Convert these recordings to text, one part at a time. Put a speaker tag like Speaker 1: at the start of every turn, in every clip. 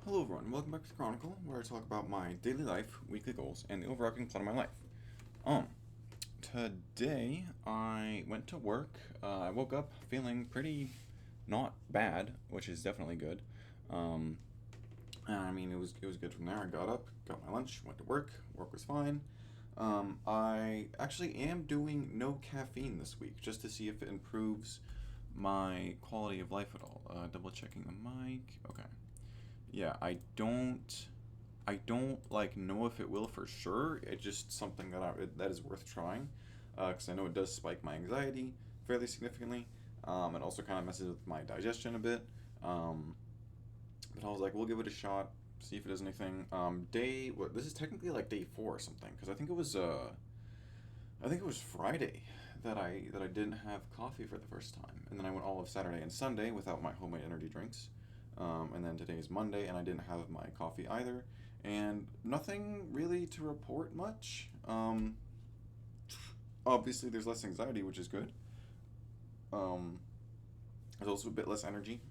Speaker 1: Hello everyone, welcome back to the Chronicle, where I talk about my daily life, weekly goals, and the overarching plot of my life. Um, Today I went to work. I woke up feeling pretty not bad, which is definitely good. Um, and I mean it was good from there. I got up, got my lunch, went to work. Work was fine. I actually am doing no caffeine this week, just to see if it improves my quality of life at all. Double checking the mic. Okay. Yeah, I don't like know if it will for sure. It's just something that is worth trying, because I know it does spike my anxiety fairly significantly. It also kind of messes with my digestion a bit. Um, but I was like, we'll give it a shot, see if it does anything. Day what? This is technically like day four or something, because I think it was Friday that I didn't have coffee for the first time, and then I went all of Saturday and Sunday without my homemade energy drinks. And then today is Monday, and I didn't have my coffee either, and nothing really to report much. Obviously, there's less anxiety, which is good. Um, there's also a bit less energy.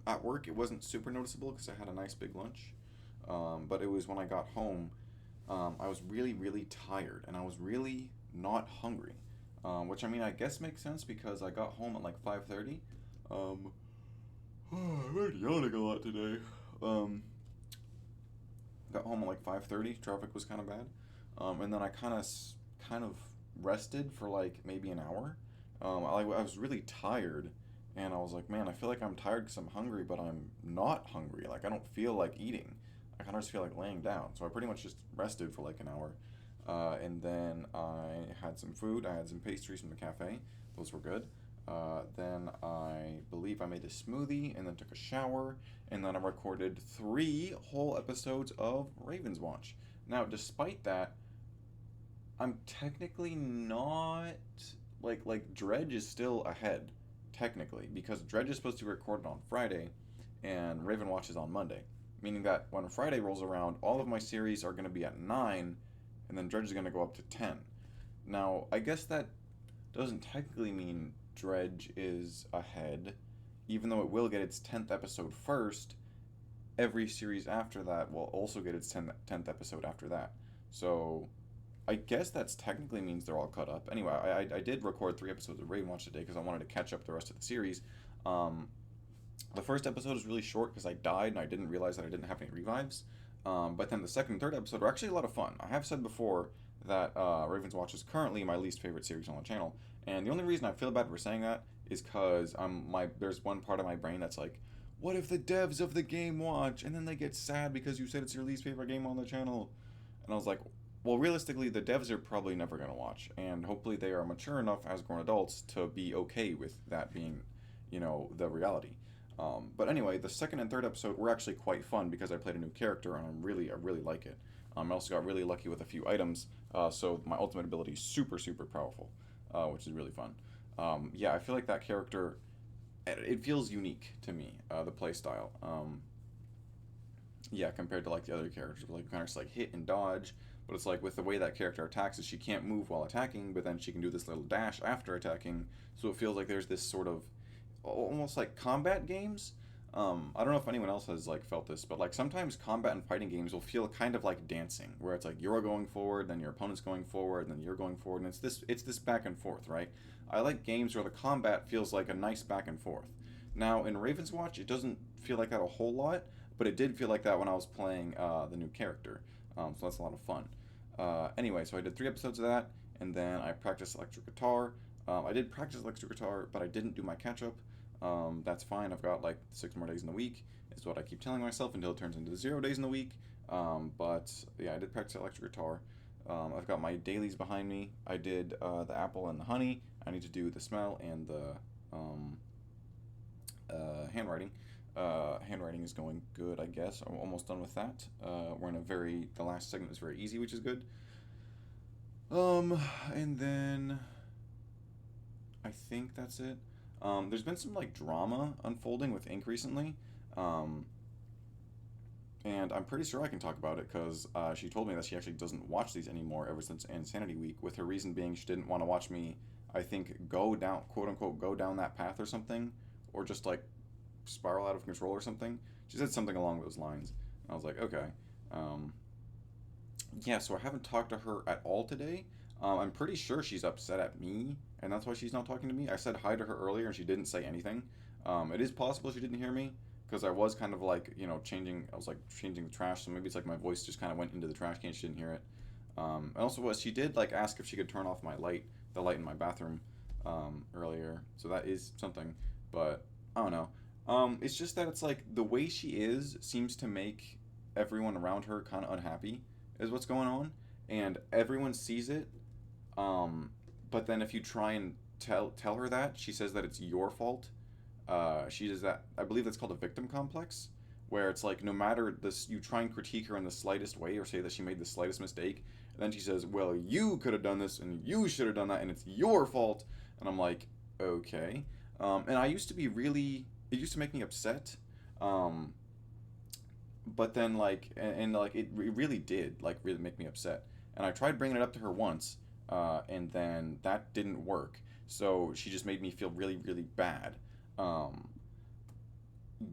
Speaker 1: At work, it wasn't super noticeable because I had a nice big lunch. But it was when I got home, I was really, really tired, and I was really not hungry. Which I mean, I guess makes sense because I got home at like 5:30. Um, I'm already yawning a lot today. Um, got home at like 5:30. Traffic was kind of bad, and then I kind of rested for like maybe an hour. I was really tired, and I was like, man, I feel like I'm tired because I'm hungry, but I'm not hungry. Like I don't feel like eating. I kind of just feel like laying down. So I pretty much just rested for like an hour, and then I had some food. I had some pastries from the cafe. Those were good. Then I believe I made a smoothie and then took a shower, and then I recorded three whole episodes of Ravens Watch. Now, despite that, I'm technically not like Dredge is still ahead, technically, because Dredge is supposed to be recorded on Friday, and Raven Watch is on Monday. Meaning that when Friday rolls around, all of my series are going to be at 9, and then Dredge is going to go up to 10. Now, I guess that doesn't technically mean Dredge is ahead, even though it will get its 10th episode first. Every series after that will also get its 10th episode after that. So I guess that's technically means they're all cut up. Anyway, I did record three episodes of Raven Watch today because I wanted to catch up the rest of the series. Um, the first episode is really short because I died and I didn't realize that I didn't have any revives. But then the second and third episode are actually a lot of fun. I have said before that Raven's Watch is currently my least favorite series on the channel, and the only reason I feel bad for saying that is because there's one part of my brain that's like, what if the devs of the game watch and then they get sad because you said it's your least favorite game on the channel? And I was like, well, realistically, the devs are probably never going to watch, and hopefully they are mature enough as grown adults to be okay with that being, the reality. But anyway, the second and third episode were actually quite fun because I played a new character and I really like it. I also got really lucky with a few items, so my ultimate ability is super, super powerful, which is really fun. Yeah, I feel like that character, it feels unique to me, the playstyle. Yeah, compared to like the other characters, where, like you kind of just like hit and dodge. But it's like with the way that character attacks, is she can't move while attacking, but then she can do this little dash after attacking. So it feels like there's this sort of almost like combat games. I don't know if anyone else has like felt this, but like sometimes combat and fighting games will feel kind of like dancing, where it's like you're going forward, then your opponent's going forward, then you're going forward, and it's this back and forth, right? I like games where the combat feels like a nice back and forth. Now in Raven's Watch, it doesn't feel like that a whole lot, but it did feel like that when I was playing the new character. So that's a lot of fun. Anyway, so I did three episodes of that, and then I practiced electric guitar. I did practice electric guitar, but I didn't do my catch up. That's fine. I've got like 6 more days in the week, is what I keep telling myself until it turns into 0 days in the week. But yeah, I did practice electric guitar. I've got my dailies behind me. I did the apple and the honey. I need to do the smell and the handwriting. Handwriting is going good, I guess. I'm almost done with that. The last segment is very easy, which is good. And then I think that's it. There's been some like drama unfolding with Ink recently. Um, and I'm pretty sure I can talk about it because she told me that she actually doesn't watch these anymore ever since Insanity Week, with her reason being she didn't want to watch me, I think, go down, quote unquote, go down that path or something, or just like spiral out of control or something. She said something along those lines. I was like, okay. Um, yeah, so I haven't talked to her at all today. I'm pretty sure she's upset at me, and that's why she's not talking to me. I said hi to her earlier, and she didn't say anything. It is possible she didn't hear me because I was kind of like, changing. I was like changing the trash, so maybe it's like my voice just kind of went into the trash can. She didn't hear it. And also, was she did like ask if she could turn off my light, the light in my bathroom, earlier. So that is something, but I don't know. It's just that it's like the way she is seems to make everyone around her kind of unhappy, is what's going on, and everyone sees it. Um, but then if you try and tell her that, she says that it's your fault. She does that. I believe that's called a victim complex, where it's like no matter this, you try and critique her in the slightest way or say that she made the slightest mistake, and then she says, "Well, you could have done this and you should have done that, and it's your fault." And I'm like, okay. And I used to be really. It used to make me upset. Um, but then like and like it really did like really make me upset. And I tried bringing it up to her once, and then that didn't work. So she just made me feel really really bad. Um,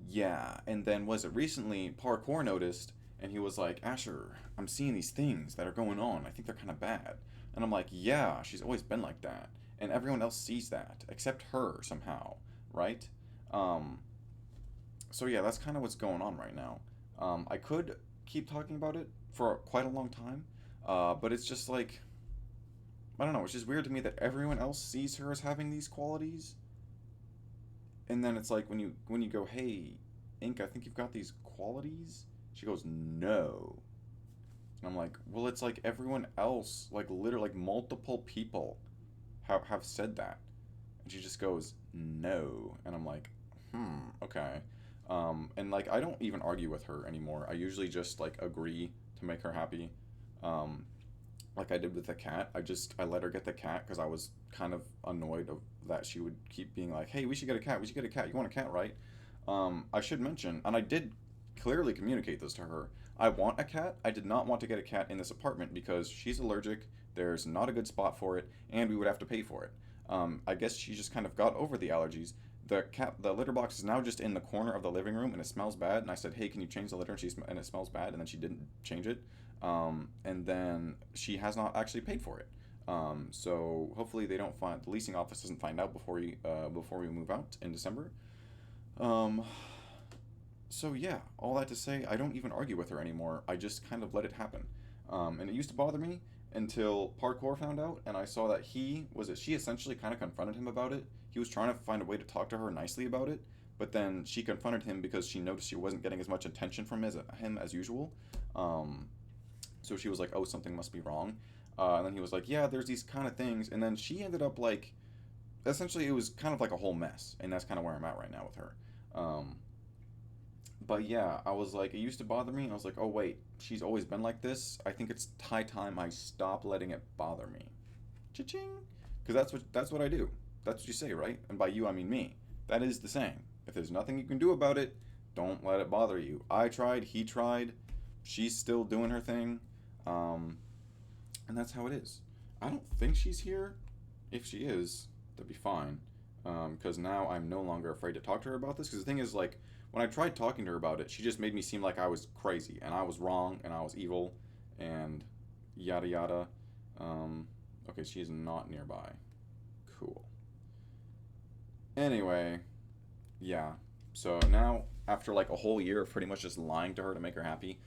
Speaker 1: yeah, and then was it recently parkour noticed, and he was like, Asher, I'm seeing these things that are going on. I think they're kind of bad. And I'm like, yeah, she's always been like that, and everyone else sees that except her somehow, right? Um, so yeah, that's kind of what's going on right now. I could keep talking about it for quite a long time, but it's just like I don't know. It's just weird to me that everyone else sees her as having these qualities, and then it's like when you go, "Hey, Ink, I think you've got these qualities." She goes, "No," and I'm like, "Well, it's like everyone else, like literally, like multiple people have said that," and she just goes, "No," and I'm like, okay. And like I don't even argue with her anymore. I usually just like agree to make her happy. Um, like I did with the cat. I let her get the cat because I was kind of annoyed of that she would keep being like, "Hey, we should get a cat. We should get a cat. You want a cat, right?" I should mention, and I did clearly communicate this to her. I want a cat. I did not want to get a cat in this apartment because she's allergic. There's not a good spot for it, and we would have to pay for it. I guess she just kind of got over the allergies. The litter box is now just in the corner of the living room, and it smells bad. And I said, "Hey, can you change the litter?" And it smells bad, and then she didn't change it. And then she has not actually paid for it. So hopefully they don't find the leasing office doesn't find out before we move out in December. Um, so yeah, all that to say, I don't even argue with her anymore. I just kind of let it happen. And it used to bother me until Parkour found out, and I saw that she essentially kind of confronted him about it. He was trying to find a way to talk to her nicely about it, but then she confronted him because she noticed she wasn't getting as much attention from him as usual. Um, so she was like, "Oh, something must be wrong." And then he was like, "Yeah, there's these kind of things." And then she ended up like, essentially, it was kind of like a whole mess, and that's kind of where I'm at right now with her. Um, but yeah, I was like, it used to bother me. I was like, oh wait, she's always been like this. I think it's high time I stop letting it bother me. Cha-ching. Because that's what I do. That's what you say, right? And by you, I mean me. That is the saying. If there's nothing you can do about it, don't let it bother you. I tried. He tried. She's still doing her thing. Um, and that's how it is. I don't think she's here. If she is, that'd be fine. Because now I'm no longer afraid to talk to her about this. Because the thing is, like, when I tried talking to her about it, she just made me seem like I was crazy and I was wrong and I was evil and yada yada. Um, okay, she is not nearby. Cool. Anyway, yeah. So now, after like a whole year of pretty much just lying to her to make her happy,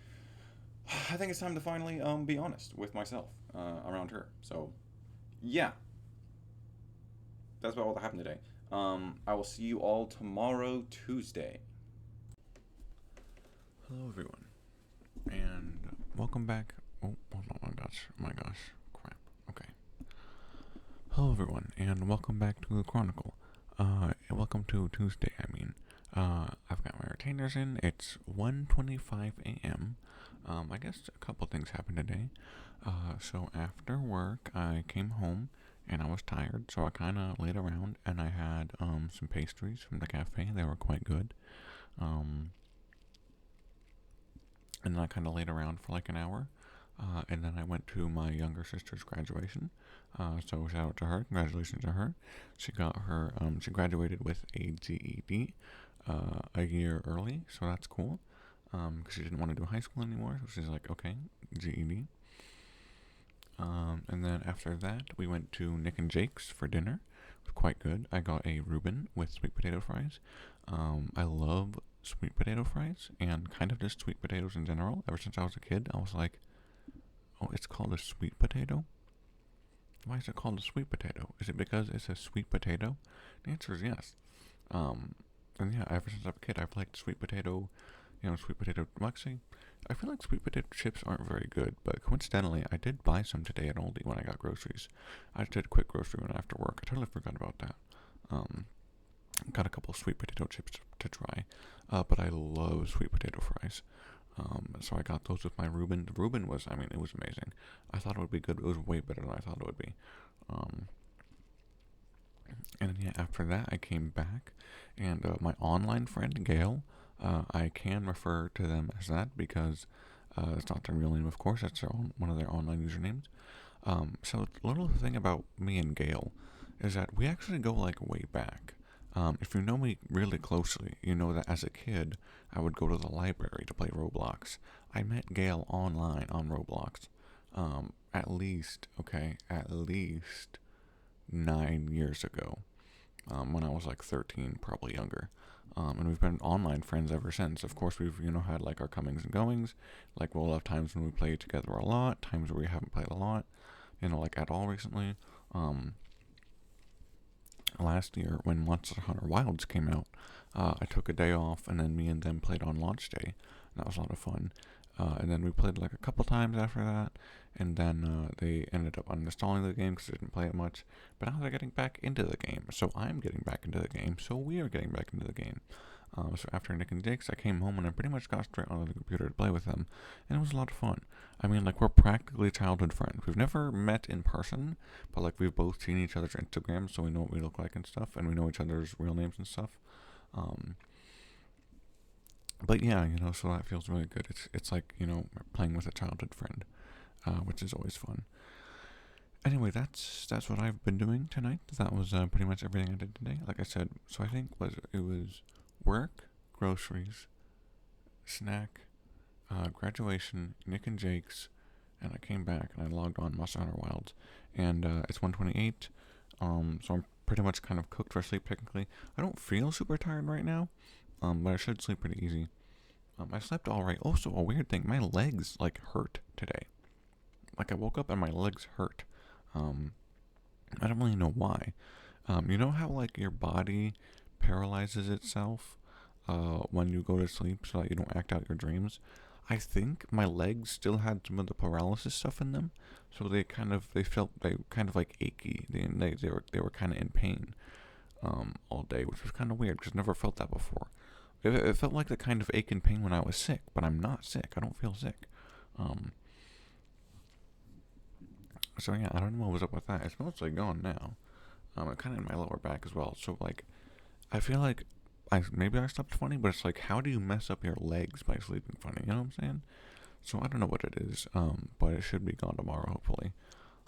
Speaker 1: I think it's time to finally be honest with myself around her. So yeah, that's about all that happened today. I will see you all tomorrow, Tuesday. Hello, everyone, and welcome back. Oh, hold on, my gosh, crap. Okay. Hello, everyone, and welcome back to the Chronicle. Welcome to Tuesday. I've got my retainers in. It's 1:25 a.m. I guess a couple things happened today. So after work, I came home and I was tired, so I kind of laid around and I had some pastries from the cafe. They were quite good. Um, and then I kind of laid around for like an hour. And then I went to my younger sister's graduation. So shout out to her. Congratulations to her. She graduated with a GED a year early, so that's cool. because she didn't want to do high school anymore. So she's like, okay, GED. And then after that, we went to Nick and Jake's for dinner. It was quite good. I got a Reuben with sweet potato fries. I love sweet potato fries and kind of just sweet potatoes in general. Ever since I was a kid, I was like, oh, it's called a sweet potato? Why is it called a sweet potato? Is it because it's a sweet potato? The answer is yes. Um, and yeah, ever since I was a kid, I've liked sweet potato, sweet potato. Well, actually, I feel like sweet potato chips aren't very good, but coincidentally, I did buy some today at Aldi when I got groceries. I just did a quick grocery run after work. I totally forgot about that. Um, got a couple of sweet potato chips to try, but I love sweet potato fries. So I got those with my Reuben. The Reuben was, it was amazing. I thought it would be good. It was way better than I thought it would be. Um, and then, yeah, after that, I came back, and my online friend Gail, I can refer to them as that because it's not their real name, of course. That's one of their online usernames. So the little thing about me and Gail is that we actually go like way back. If you know me really closely, you know that as a kid, I would go to the library to play Roblox. I met Gail online on Roblox. At least 9 years ago, when I was like 13, probably younger. And we've been online friends ever since. Of course, we've had like our comings and goings. Like we'll have times when we play together a lot, times where we haven't played a lot, like at all recently. Um, Last year when Monster Hunter Wilds came out, I took a day off, and then me and them played on launch day. And that was a lot of fun. And then we played like a couple times after that, and then they ended up uninstalling the game because they didn't play it much. But now they're getting back into the game, so I'm getting back into the game, so we are getting back into the game. So after Nick and Jake's, I came home and I pretty much got straight onto the computer to play with them, and it was a lot of fun. Like we're practically childhood friends. We've never met in person, but like we've both seen each other's Instagrams, so we know what we look like and stuff, and we know each other's real names and stuff. Um, but yeah, so that feels really good. It's like playing with a childhood friend, which is always fun. Anyway, that's what I've been doing tonight. That was pretty much everything I did today. Like I said, so I think it was work, groceries, snack, graduation, Nick and Jake's, and I came back and I logged on Monster Hunter Wilds, and it's 1:28. So I'm pretty much kind of cooked for sleep technically. I don't feel super tired right now, but I should sleep pretty easy. I slept all right. Also, a weird thing, my legs like hurt today. Like I woke up and my legs hurt. Um, I don't really know why. You know how like your body paralyzes itself when you go to sleep so that you don't act out your dreams? I think my legs still had some of the paralysis stuff in them, so they kind of like achy. They were kind of in pain all day, which was kind of weird because I never felt that before. It felt like the kind of ache and pain when I was sick, but I'm not sick. I don't feel sick. Um, so yeah, I don't know what was up with that. It's mostly gone now. It kind of in my lower back as well. So like, I feel like maybe I slept funny, but it's like, how do you mess up your legs by sleeping funny? You know what I'm saying? So I don't know what it is. But it should be gone tomorrow, hopefully.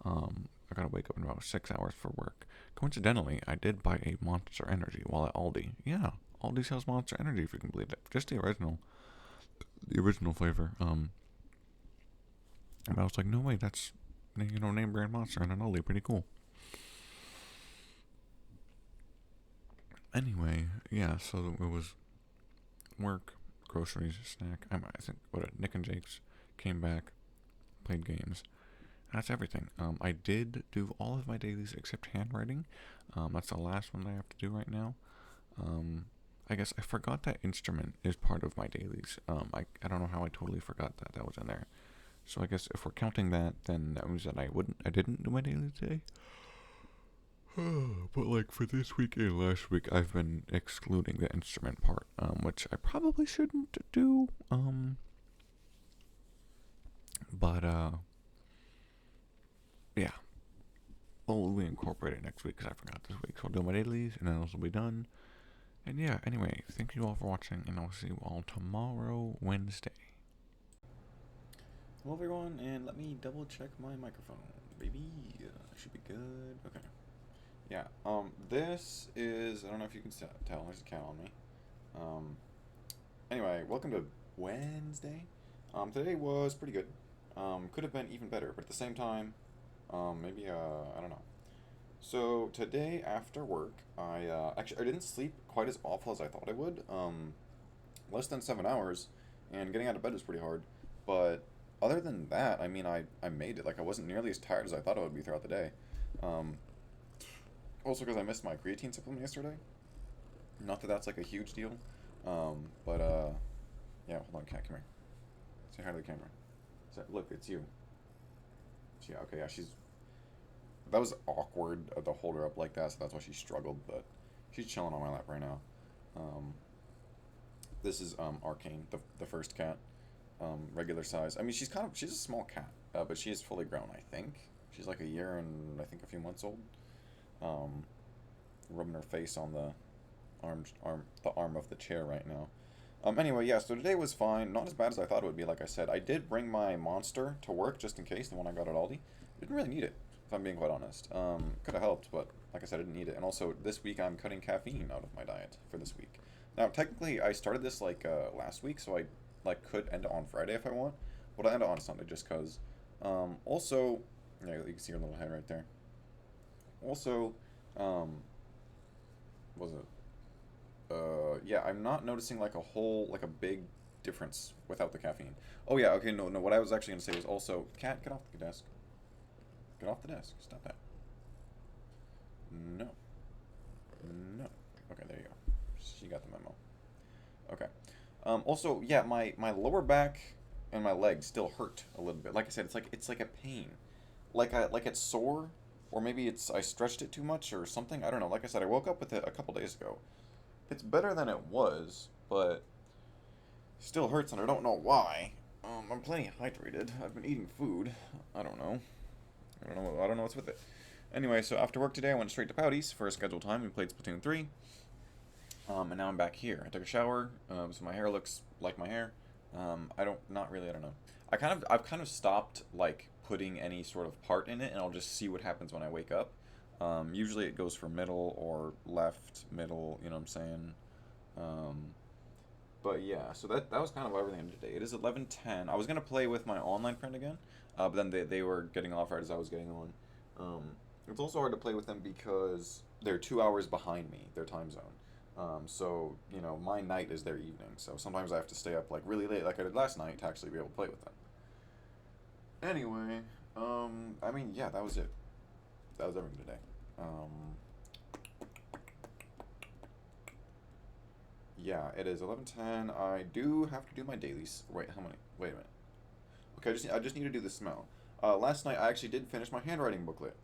Speaker 1: I gotta wake up in about 6 hours for work. Coincidentally, I did buy a Monster Energy while at Aldi. Yeah, Aldi sells Monster Energy, if you can believe it. Just the original flavor. And I was like, no way, that's name brand Monster and an Aldi, pretty cool. Anyway, yeah, so it was work, groceries, snack. I think Nick and Jake's, came back, played games. That's everything. I did do all of my dailies except handwriting. That's the last one I have to do right now. I guess I forgot that instrument is part of my dailies. I don't know how I totally forgot that was in there. So I guess if we're counting that, then that means that I didn't do my daily today. But like for this week and last week, I've been excluding the instrument part, which I probably shouldn't do. But yeah, we'll incorporate it next week because I forgot this week. So I'll do my dailies, and then those will be done. And yeah, anyway, thank you all for watching, and I'll see you all tomorrow, Wednesday. Hello everyone, and let me double check my microphone. Baby, should be good. Okay. Yeah, this is, I don't know if you can tell, there's a cat on me. Anyway, welcome to Wednesday. Today was pretty good. Could have been even better, but at the same time, maybe I don't know. So today after work, I didn't sleep quite as awful as I thought I would. Less than 7 hours, and getting out of bed was pretty hard. But other than that, I mean, I made it. Like I wasn't nearly as tired as I thought I would be throughout the day. Um, Also because I missed my creatine supplement yesterday. Not that that's like a huge deal. But yeah. Hold on, cat, come here. Say hi to the camera. Look, it's you. Yeah, okay, yeah, she's. That was awkward to hold her up like that, so that's why she struggled. But she's chilling on my lap right now. Um, this is Arcane, the first cat, regular size. I mean, she's a small cat, but she is fully grown. I think she's like a year and I think a few months old. Um, Rubbing her face on the arm of the chair right now. Anyway, yeah, so today was fine. Not as bad as I thought it would be, like I said. I did bring my monster to work just in case, the one I got at Aldi. Didn't really need it, if I'm being quite honest. Could have helped, but like I said, I didn't need it. And also, this week I'm cutting caffeine out of my diet for this week. Now, technically, I started this like last week, so I like could end it on Friday if I want. But I end it on Sunday just cause. Also, yeah, you can see her little head right there. Also, was it? Yeah, I'm not noticing like like a big difference without the caffeine. Oh yeah, okay, no, no. What I was actually gonna say was also, cat, get off the desk. Get off the desk. Stop that. No. No. Okay, there you go. She got the memo. Okay. Also, yeah, my lower back and my legs still hurt a little bit. Like I said, it's like a pain. Like it's sore, or maybe it's I stretched it too much or something. I don't know. Like I said, I woke up with it a couple days ago. It's better than it was, but still hurts, and I don't know why. I'm plenty hydrated. I've been eating food. I don't know. I don't know what's with it. Anyway, so after work today, I went straight to Pouty's for a scheduled time. We played Splatoon 3. And now I'm back here. I took a shower, so my hair looks like my hair. Not really, I don't know. I've kind of stopped, like, putting any sort of part in it, and I'll just see what happens when I wake up. Usually it goes for middle or left, middle, you know what I'm saying? Um, but yeah, so that was kind of everything I did today. It is 11:10. I was gonna play with my online friend again, but then they were getting off right as I was getting on. Um, it's also hard to play with them because they're 2 hours behind me, their time zone. So you know, my night is their evening. So sometimes I have to stay up like really late, like I did last night, to actually be able to play with them. Anyway, I mean, yeah, that was it. That was everything today. Um, yeah, it is 11:10. I do have to do my dailies. Wait, how many? Wait a minute. Okay, I just need to do the smell. Last night I actually did finish my handwriting booklet.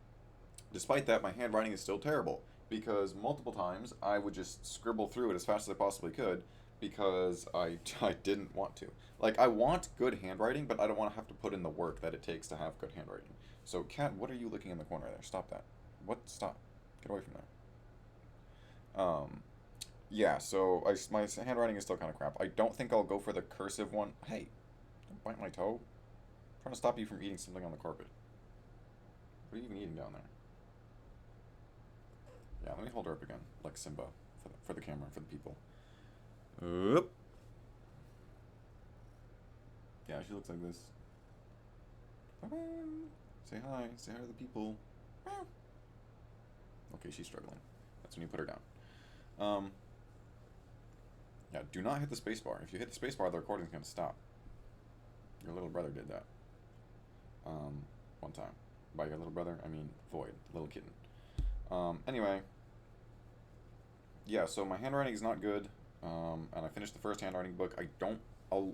Speaker 1: Despite that, my handwriting is still terrible because multiple times I would just scribble through it as fast as I possibly could because I didn't want to. Like, I want good handwriting, but I don't want to have to put in the work that it takes to have good handwriting. So, Kat, what are you looking in the corner there? Stop that. What? Stop. Get away from there. Yeah, so my handwriting is still kind of crap. I don't think I'll go for the cursive one. Hey, don't bite my toe. I'm trying to stop you from eating something on the carpet. What are you even eating down there? Yeah, let me hold her up again, like Simba, for the camera, for the people. Oop. Yeah, she looks like this. Say hi. Say hi to the people. Okay, she's struggling. That's when you put her down. Yeah, do not hit the spacebar. If you hit the spacebar, the recording's gonna stop. Your little brother did that. One time. By your little brother, I mean Void, little kitten. Anyway. Yeah, so my handwriting is not good. And I finished the first handwriting book. I'll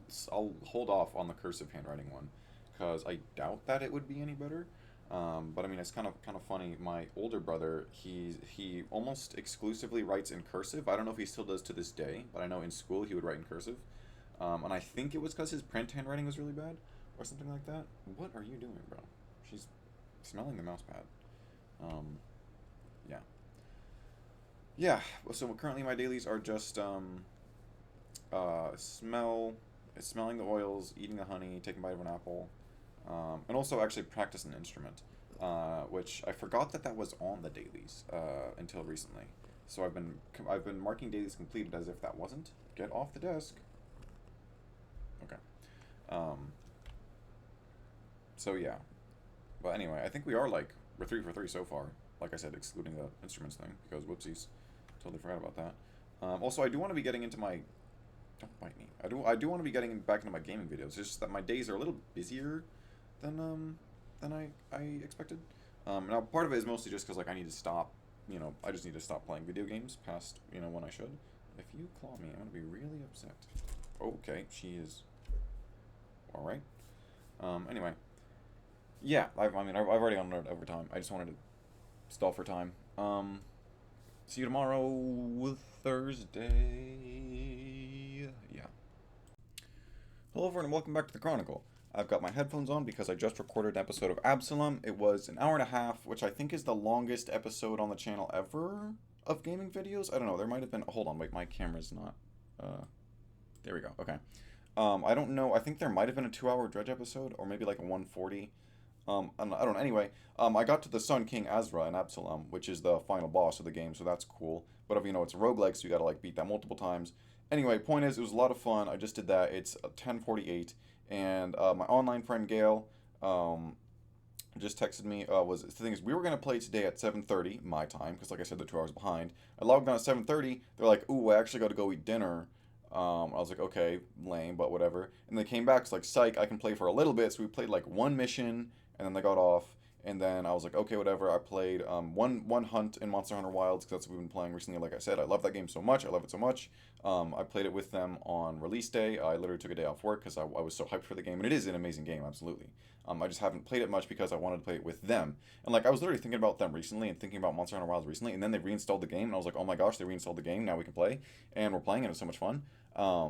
Speaker 1: hold off on the cursive handwriting one, because I doubt that it would be any better. But I mean, it's kind of funny. My older brother, he almost exclusively writes in cursive. I don't know if he still does to this day, but I know in school he would write in cursive. And I think it was because his print handwriting was really bad, or something like that. What are you doing, bro? She's smelling the mouse pad. Yeah. Yeah. So currently my dailies are just smelling the oils, eating the honey, taking a bite of an apple, and also actually practice an instrument, which I forgot that was on the dailies until recently. So I've been marking dailies completed as if that wasn't. Get off the desk. So yeah. But anyway, I think we are like we're 3 for 3 so far. Like I said, excluding the instruments thing because whoopsies, totally forgot about that. Also, I do want to be getting into my don't bite me. I do want to be getting back into my gaming videos. It's just that my days are a little busier than I expected. Now part of it is mostly just because like I need to stop. I just need to stop playing video games past when I should. If you claw me, I'm gonna be really upset. Okay, she is. All right. Anyway, yeah. I've already gone over time. I just wanted to stall for time. See you tomorrow, Thursday. Yeah. Hello everyone and welcome back to the Chronicle. I've got my headphones on because I just recorded an episode of Absalom. It was an hour and a half, which I think is the longest episode on the channel ever of gaming videos. I don't know, there might have been... Hold on, wait, my camera's not... There we go, okay. I don't know, I think there might have been a 2-hour Dredge episode, or maybe like a 140. I don't know, anyway, I got to the Sun King Azra in Absalom, which is the final boss of the game, so that's cool. But if it's a roguelike, so you gotta like beat that multiple times. Anyway, point is, it was a lot of fun. I just did that. It's 10:48, and my online friend Gail just texted me. The thing is, we were gonna play today at 7:30 my time, because like I said, they're 2 hours behind. I logged on at 7:30. They're like, "Ooh, I actually got to go eat dinner." I was like, "Okay, lame, but whatever." And they came back. It's like, "Psych, I can play for a little bit." So we played like one mission, and then they got off. And then I was like, okay, whatever. I played one hunt in Monster Hunter Wilds because that's what we've been playing recently. Like I said, I love that game so much. I love it so much. I played it with them on release day. I literally took a day off work because I was so hyped for the game, and it is an amazing game, absolutely. I just haven't played it much because I wanted to play it with them. And like I was literally thinking about them recently and thinking about Monster Hunter Wilds recently, and then they reinstalled the game, and I was like, oh my gosh, they reinstalled the game. Now we can play, and we're playing, and it's so much fun. I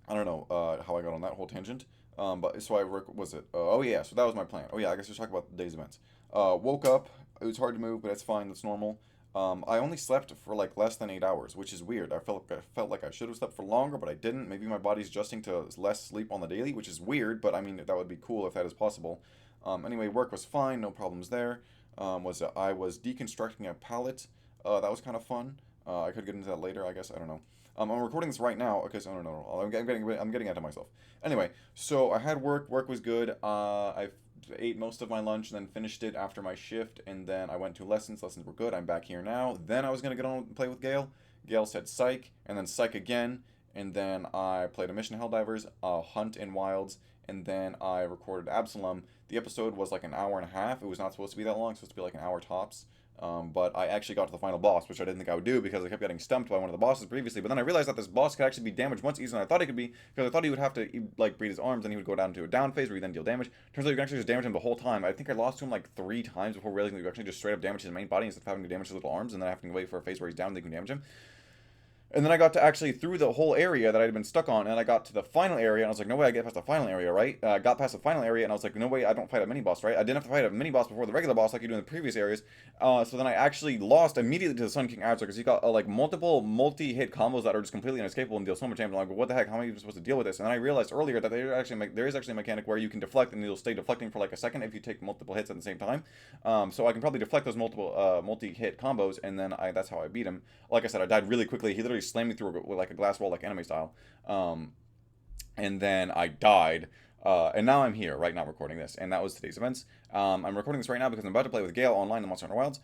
Speaker 1: don't know how I got on that whole tangent. But so was it? Oh yeah, so that was my plan. Oh yeah, I guess we'll talk about the day's events. Woke up. It was hard to move, but that's fine. That's normal. I only slept for like less than 8 hours, which is weird. I felt like I should have slept for longer, but I didn't. Maybe my body's adjusting to less sleep on the daily, which is weird. But I mean, that would be cool if that is possible. Anyway, work was fine. No problems there. I was deconstructing a palette. That was kind of fun. I could get into that later, I guess. I don't know. I'm recording this right now. Okay, so no. I'm getting ahead of myself. Anyway, so I had work. Work was good. I ate most of my lunch, and then finished it after my shift, and then I went to lessons. Lessons were good. I'm back here now. Then I was gonna get on and play with Gail. Gail said psych, and then psych again, and then I played a mission Helldivers, a hunt in Wilds, and then I recorded Absalom. The episode was like an hour and a half. It was not supposed to be that long. It's supposed to be like an hour tops. But I actually got to the final boss, which I didn't think I would do because I kept getting stumped by one of the bosses previously. But then I realized that this boss could actually be damaged much easier than I thought he could be, because I thought he would have to like breed his arms and he would go down to a down phase where he then deal damage. Turns out you can actually just damage him the whole time. I think I lost to him like 3 times before realizing that you actually just straight up damage his main body instead of having to damage his little arms and then having to wait for a phase where he's down and they can damage him. And then I got to actually through the whole area that I'd been stuck on, and I got to the final area, and I was like, no way I get past the final area, right? Got past the final area, and I was like, no way I don't fight a mini boss, right? I didn't have to fight a mini boss before the regular boss like you do in the previous areas. So then I actually lost immediately to the Sun King Azra because he got like multiple multi-hit combos that are just completely inescapable and deal so much damage. I'm like, what the heck? How am I even supposed to deal with this? And then I realized earlier that there is actually a mechanic where you can deflect, and you'll stay deflecting for like a second if you take multiple hits at the same time. So I can probably deflect those multiple multi-hit combos, and then that's how I beat him. Like I said, I died really quickly. He literally slammed me through like a glass wall, like anime style. And then I died. And now I'm here, right now, recording this. And that was today's events. I'm recording this right now because I'm about to play with Gail online in Monster Hunter Wilds.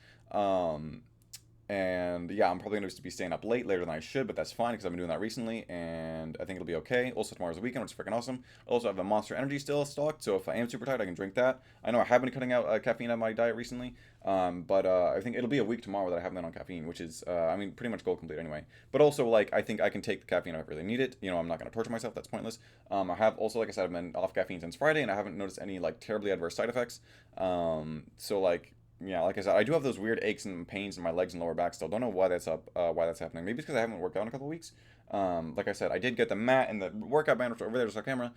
Speaker 1: And yeah, I'm probably going to be staying up later than I should, but that's fine because I've been doing that recently, and I think it'll be okay. Also, tomorrow's the weekend, which is freaking awesome. Also, I have a Monster Energy still stocked, so if I am super tired, I can drink that. I know I have been cutting out caffeine out of my diet recently, but I think it'll be a week tomorrow that I haven't been on caffeine, which is, pretty much goal complete anyway. But also, like, I think I can take the caffeine if I really need it. I'm not going to torture myself. That's pointless. I have also, like I said, I've been off caffeine since Friday, and I haven't noticed any, like, terribly adverse side effects. So, like, yeah, like I said, I do have those weird aches and pains in my legs and lower back still. Don't know why that's why that's happening. Maybe it's because I haven't worked out in a couple of weeks. Like I said, I did get the mat and the workout band over there, just on camera.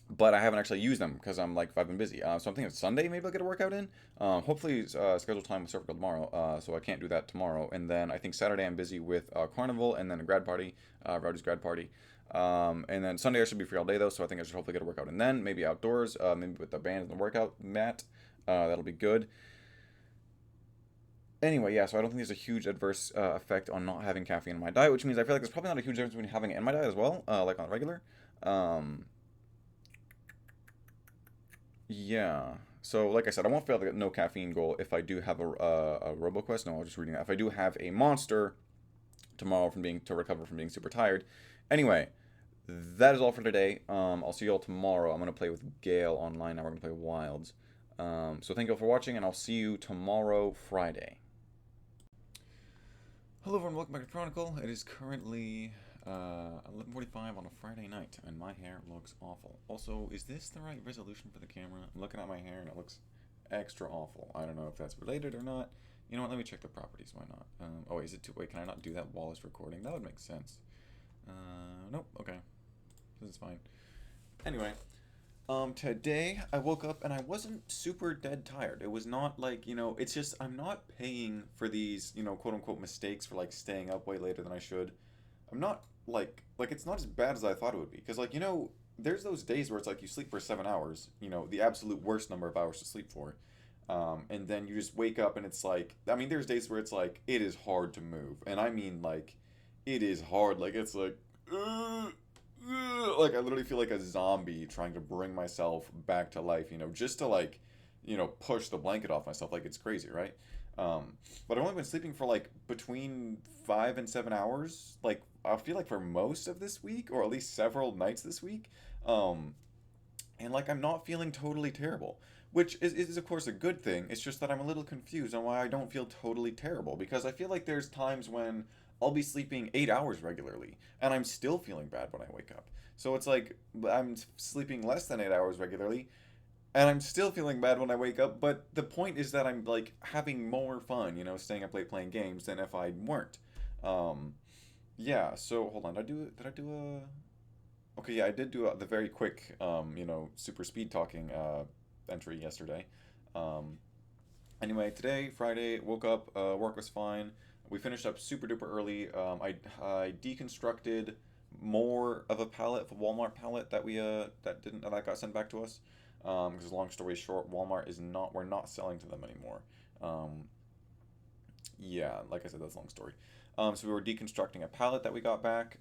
Speaker 1: But I haven't actually used them because I've been busy. So I'm thinking Sunday maybe I'll get a workout in. Hopefully schedule time with Surf Girl tomorrow. So I can't do that tomorrow. And then I think Saturday I'm busy with Carnival and then a grad party, Rowdy's grad party. And then Sunday I should be free all day though, so I think I should hopefully get a workout in then. Maybe outdoors, maybe with the band and the workout mat. That'll be good. Anyway, yeah, so I don't think there's a huge adverse effect on not having caffeine in my diet, which means I feel like there's probably not a huge difference between having it in my diet as well, like on regular. Um, Yeah. So, like I said, I won't fail the no caffeine goal if I do have a RoboQuest. No, I was just reading that. If I do have a monster tomorrow from being to recover from being super tired. Anyway, that is all for today. I'll see you all tomorrow. I'm gonna play with Gale online. Now we're gonna play Wilds. So thank you all for watching, and I'll see you tomorrow, Friday. Hello everyone, welcome back to Chronicle. It is currently 11:45 on a Friday night, and my hair looks awful. Also, is this the right resolution for the camera? I'm looking at my hair, and it looks extra awful. I don't know if that's related or not. You know what? Let me check the properties. Why not? Oh, wait, is it too? Wait, can I not do that while it's recording? That would make sense. Nope. Okay, this is fine. Anyway, today I woke up and I wasn't super dead tired. It was not like, it's just I'm not paying for these, quote unquote mistakes for like staying up way later than I should. I'm not like it's not as bad as I thought it would be. Because like, there's those days where it's like you sleep for 7 hours, the absolute worst number of hours to sleep for. And then you just wake up and it's like, I mean, there's days where it's like, it is hard to move. And I mean, like, it is hard. Like, it's like, like I literally feel like a zombie trying to bring myself back to life, just to like, push the blanket off myself. Like it's crazy, right? But I've only been sleeping for like between 5 and 7 hours. Like I feel like for most of this week, or at least several nights this week. Um, and like I'm not feeling totally terrible, which is of course a good thing. It's just that I'm a little confused on why I don't feel totally terrible, because I feel like there's times when I'll be sleeping 8 hours regularly and I'm still feeling bad when I wake up. So it's like I'm sleeping less than 8 hours regularly and I'm still feeling bad when I wake up. But the point is that I'm like having more fun, staying up late playing games than if I weren't. Um, yeah. So hold on. Did I do a? Okay, yeah, I did do the very quick, super speed talking entry yesterday. Um, anyway, today, Friday, woke up, work was fine. We finished up super duper early. I deconstructed more of a pallet, a Walmart pallet that that got sent back to us. Because long story short, Walmart is not we're not selling to them anymore. Um, yeah, like I said, that's a long story. So we were deconstructing a pallet that we got back.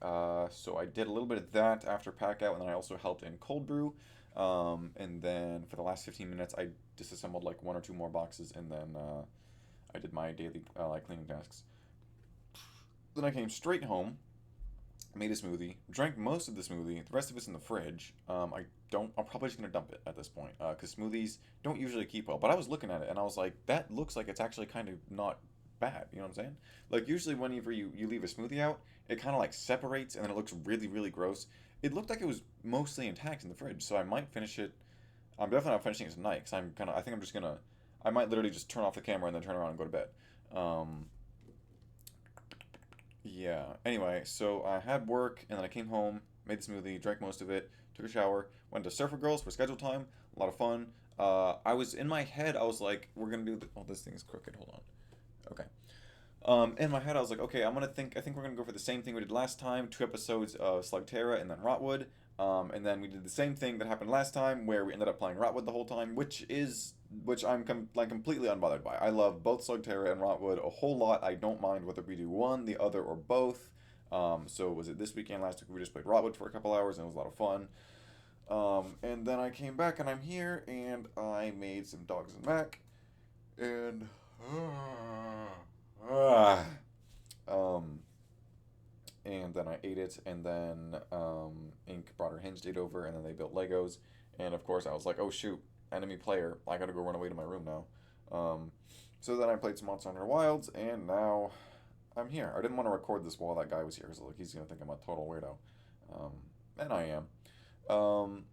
Speaker 1: So I did a little bit of that after pack out, and then I also helped in cold brew. And then for the last 15 minutes, I disassembled like one or two more boxes, and then I did my daily like cleaning tasks. Then I came straight home, made a smoothie, drank most of the smoothie. The rest of it's in the fridge. I don't. I'm probably just gonna dump it at this point because smoothies don't usually keep well. But I was looking at it and I was like, that looks like it's actually kind of not bad. You know what I'm saying? Like usually whenever you leave a smoothie out, it kind of like separates and then it looks really really gross. It looked like it was mostly intact in the fridge, so I might finish it. I'm definitely not finishing it tonight because I'm kind of. I think I'm just gonna. I might literally just turn off the camera and then turn around and go to bed. Um, yeah. Anyway, so I had work and then I came home, made the smoothie, drank most of it, took a shower, went to Surfer Girls for schedule time. A lot of fun. I was in my head. I was like, we're gonna do. Oh, this thing is crooked. Hold on. Okay. In my head, I was like, okay, I'm gonna think. I think we're gonna go for the same thing we did last time. 2 episodes of Slugterra and then Rotwood. And then we did the same thing that happened last time, where we ended up playing Rotwood the whole time, which I'm like completely unbothered by. I love both Slugterra and Rotwood a whole lot. I don't mind whether we do one, the other, or both. So was it this weekend? Last week we just played Rotwood for a couple hours and it was a lot of fun. And then I came back and I'm here and I made some dogs and mac and um and then I ate it, and then Ink brought her hinge date over, and then they built Legos, and of course I was like, oh shoot, enemy player, I gotta go run away to my room now. Um, so then I played some Monster Hunter Wilds, and now I'm here. I didn't want to record this while that guy was here, so like he's gonna think I'm a total weirdo, um, and I am. Um,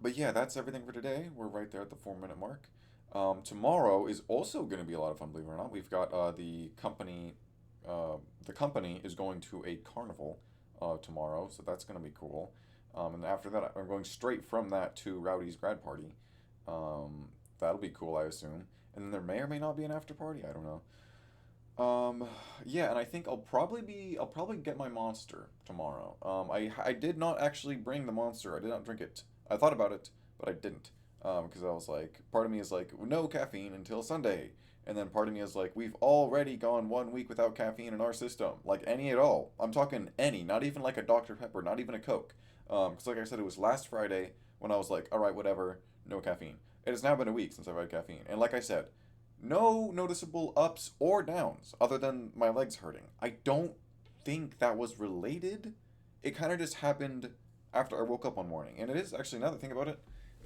Speaker 1: but yeah, that's everything for today. We're right there at the 4 minute mark. Tomorrow is also going to be a lot of fun, believe it or not. We've got the company is going to a carnival tomorrow, so that's going to be cool. And after that, I'm going straight from that to Rowdy's grad party. That'll be cool, I assume. And then there may or may not be an after party. I don't know. Um, yeah, and I think I'll probably get my monster tomorrow. I did not actually bring the monster. I did not drink it. I thought about it, but I didn't. Because I was like, part of me is like, no caffeine until Sunday. And then part of me is like, we've already gone 1 week without caffeine in our system. Like any at all. I'm talking any, not even like a Dr. Pepper, not even a Coke. Because like I said, it was last Friday when I was like, all right, whatever. no caffeine. It has now been a week since I've had caffeine, and like I said, no noticeable ups or downs other than my legs hurting. I don't think that was related. It kind of just happened after I woke up one morning, and it is actually, now that I think about it,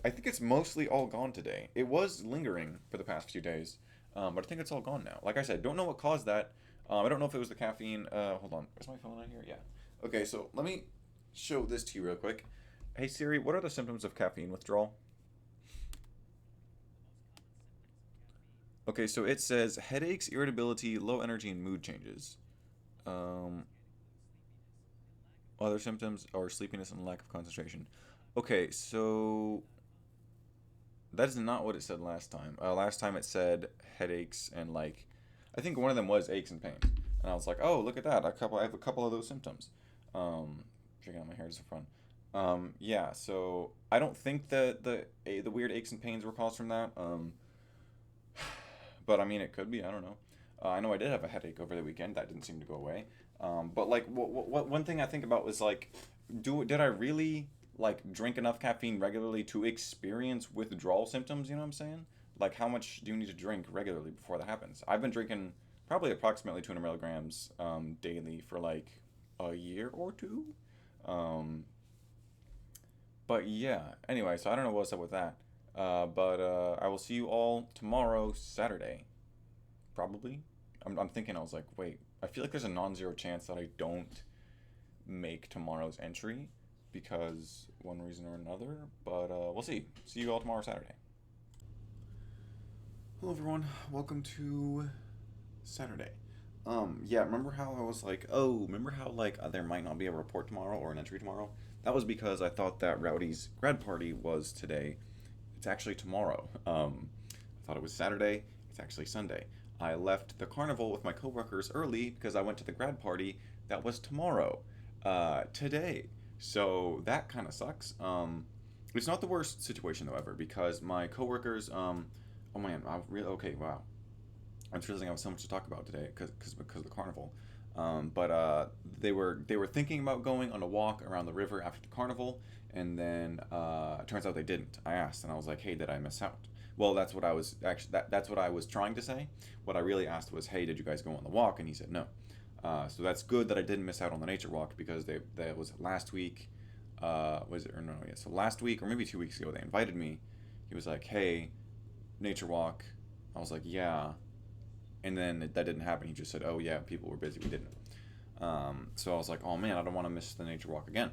Speaker 1: I think it's mostly all gone today. It was lingering for the past few days, but I think it's all gone now. Like I said, don't know what caused that. I don't know if it was the caffeine. Hold on, is my phone on here? Yeah. Okay, so let me show this to you real quick. Hey Siri, what are the symptoms of caffeine withdrawal? Okay, so it says headaches, irritability, low energy, and mood changes. Um, Other symptoms are sleepiness and lack of concentration. Okay, so that is not what it said last time. Last time it said headaches and like, I think one of them was aches and pains, and I was like, oh, look at that. I have a couple of those symptoms. Um, Checking out my hair just for fun. Yeah, so I don't think that the weird aches and pains were caused from that. But I mean, it could be. I don't know. I know I did have a headache over the weekend. That didn't seem to go away. But like, one thing I think about was like, did I really like drink enough caffeine regularly to experience withdrawal symptoms? You know what I'm saying? Like, how much do you need to drink regularly before that happens? I've been drinking probably approximately 200 milligrams daily for like a year or two. Um, but yeah. Anyway, so I don't know what's up with that. But I will see you all tomorrow, Saturday. Probably. I'm thinking, I was like, wait, I feel like there's a non zero chance that I don't make tomorrow's entry because one reason or another. But we'll see. See you all tomorrow, Saturday. Hello, everyone. Welcome to Saturday. Yeah, remember how I was like, oh, remember how like there might not be a report tomorrow or an entry tomorrow? That was because I thought that Rowdy's grad party was today. It's actually tomorrow. I thought it was Saturday. It's actually Sunday. I left the carnival with my coworkers early because I went to the grad party that was tomorrow, today. So that kind of sucks. It's not the worst situation, however, because my coworkers, oh man, I really, okay, wow. I'm just realizing I have so much to talk about today because of the carnival. But they were thinking about going on a walk around the river after the carnival, and then it turns out they didn't. I asked, and I was like, "Hey, did I miss out?" Well, that's what I was actually that's what I was trying to say. What I really asked was, "Hey, did you guys go on the walk?" And he said no. So that's good that I didn't miss out on the nature walk because they that was last week. Was it or no? Yeah. So last week or maybe 2 weeks ago, they invited me. He was like, "Hey, nature walk." I was like, "Yeah." And then that didn't happen. He just said, "Oh yeah, people were busy. We didn't." So I was like, "Oh man, I don't want to miss the nature walk again."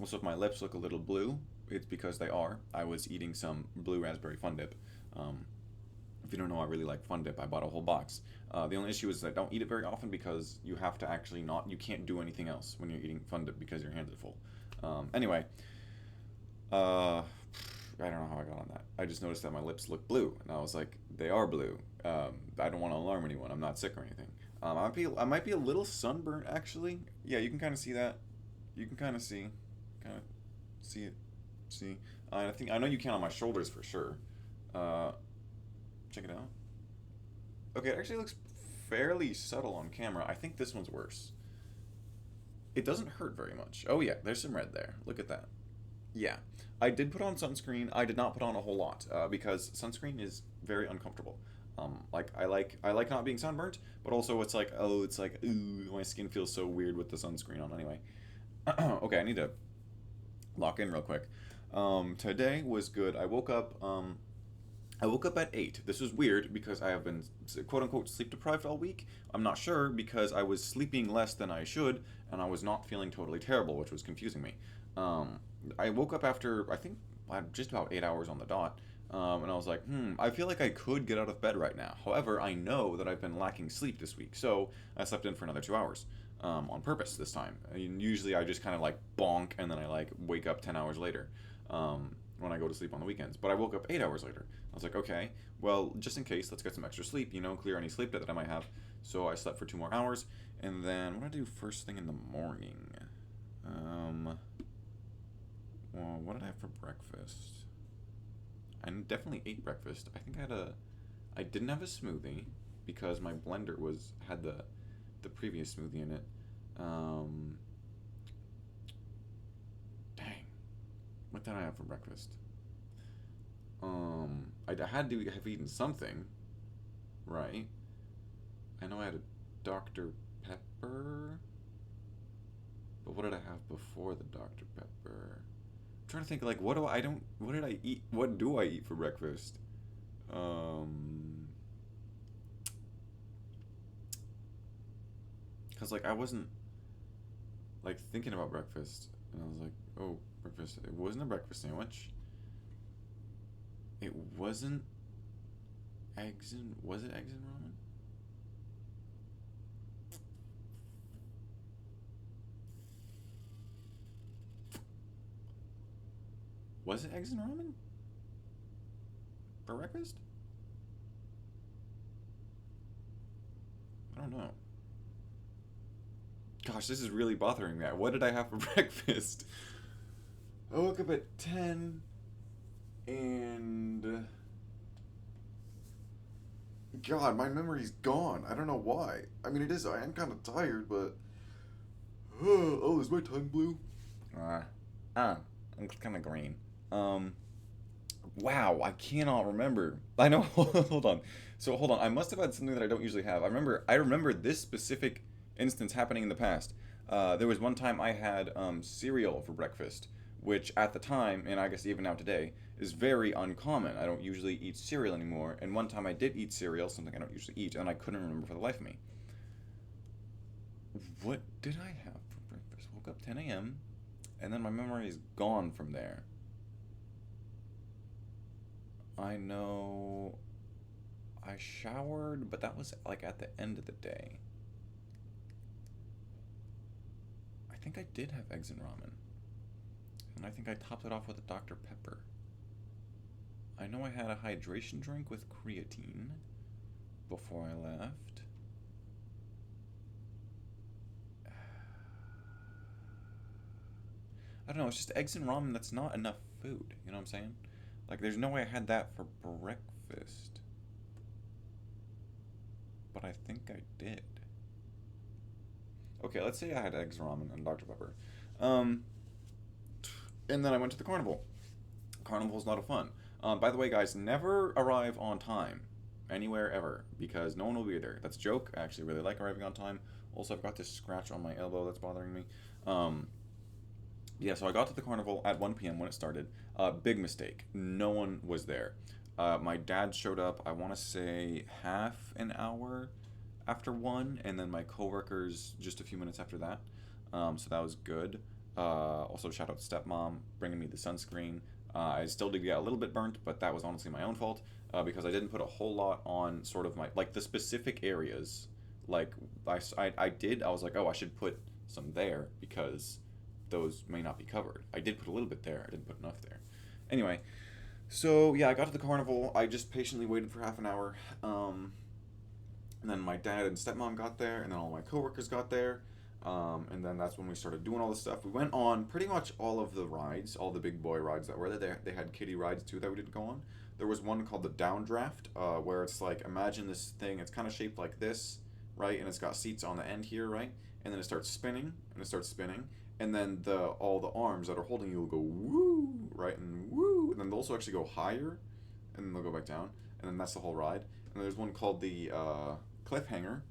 Speaker 1: Also, if my lips look a little blue, it's because they are. I was eating some blue raspberry fun dip. Um, if you don't know, I really like fun dip. I bought a whole box. The only issue is I don't eat it very often because you have to actually not. You can't do anything else when you're eating fun dip because your hands are full. Anyway, uh, I don't know how I got on that. I just noticed that my lips look blue, and I was like, they are blue. I don't want to alarm anyone. I'm not sick or anything. I might be a little sunburnt actually. Yeah, you can kind of see that. You can kind of see it. See, I know you can on my shoulders for sure. Uh, Check it out. Okay, it actually looks fairly subtle on camera. I think this one's worse. It doesn't hurt very much. Oh yeah, there's some red there. Look at that. Yeah, I did put on sunscreen. I did not put on a whole lot because sunscreen is very uncomfortable. Like I like not being sunburnt, but also it's like ooh, my skin feels so weird with the sunscreen on anyway. Okay, I need to lock in real quick. Today was good. I woke up at 8. This was weird because I have been quote unquote sleep deprived all week. I'm not sure because I was sleeping less than I should and I was not feeling totally terrible, which was confusing me. Um, I woke up after I think I had just about 8 hours on the dot. And I was like, I feel like I could get out of bed right now. However, I know that I've been lacking sleep this week, so I slept in for another 2 hours on purpose this time. I mean, usually I just kind of like bonk and then I like wake up 10 hours later when I go to sleep on the weekends. But I woke up 8 hours later. I was like, okay, well, just in case, let's get some extra sleep, clear any sleep debt that I might have. So I slept for 2 more hours. And then what did I do first thing in the morning? Um, well, what did I have for breakfast? I definitely ate breakfast. I didn't have a smoothie because my blender had the previous smoothie in it. Um, Dang, what did I have for breakfast? I had to have eaten something, right? I know I had a Dr. Pepper, but what did I have before the Dr. Pepper? I'm trying to think, like, what did I eat? What do I eat for breakfast? Um, because, like, I wasn't, like, thinking about breakfast, and I was like, oh, breakfast. It wasn't a breakfast sandwich. It wasn't was it eggs and ramen? Was it eggs and ramen for breakfast? I don't know. Gosh, this is really bothering me. What did I have for breakfast? I woke up at 10 and God, my memory's gone. I don't know why. I mean, it is. I am kind of tired, but oh, is my tongue blue? Ah, it's kind of green. Um, wow, I cannot remember. I know. Hold on. So hold on. I must have had something that I don't usually have. I remember this specific instance happening in the past. There was one time I had cereal for breakfast, which at the time, and I guess even now today, is very uncommon. I don't usually eat cereal anymore. And one time I did eat cereal, something I don't usually eat, and I couldn't remember for the life of me. What did I have for breakfast? Woke up 10 a.m. and then my memory is gone from there. I know I showered, but that was like at the end of the day. I think I did have eggs and ramen, and I think I topped it off with a Dr. Pepper. I know I had a hydration drink with creatine before I left. I don't know, it's just eggs and ramen that's not enough food, you know what I'm saying? Like, there's no way I had that for breakfast, but I think I did. Okay, let's say I had eggs ramen and Dr. Pepper. Um, and then I went to the carnival. Carnival's a lot of fun. By the way, guys, never arrive on time anywhere ever because no one will be there. That's a joke. I actually really like arriving on time. Also, I've got this scratch on my elbow that's bothering me. Um, yeah, so I got to the carnival at 1 p.m. when it started. Big mistake. No one was there. My dad showed up, I want to say half an hour after 1, and then my coworkers just a few minutes after that. So that was good. Also, shout out to stepmom bringing me the sunscreen. I still did get a little bit burnt, but that was honestly my own fault because I didn't put a whole lot on sort of my, like the specific areas. Like, I was like, oh, I should put some there because those may not be covered. I did put a little bit there, I didn't put enough there. Anyway, so yeah, I got to the carnival. I just patiently waited for half an hour. And then my dad and stepmom got there, and then all my coworkers got there. And then that's when we started doing all this stuff. We went on pretty much all of the rides, all the big boy rides that were there. They had kiddie rides too that we didn't go on. There was one called the Downdraft, where it's like, imagine this thing, it's kind of shaped like this, right? And it's got seats on the end here, right? And then it starts spinning, and it starts spinning. And then all the arms that are holding you will go woo, right? And woo. And then they'll also actually go higher, and then they'll go back down. And then that's the whole ride. And there's one called the Cliffhanger.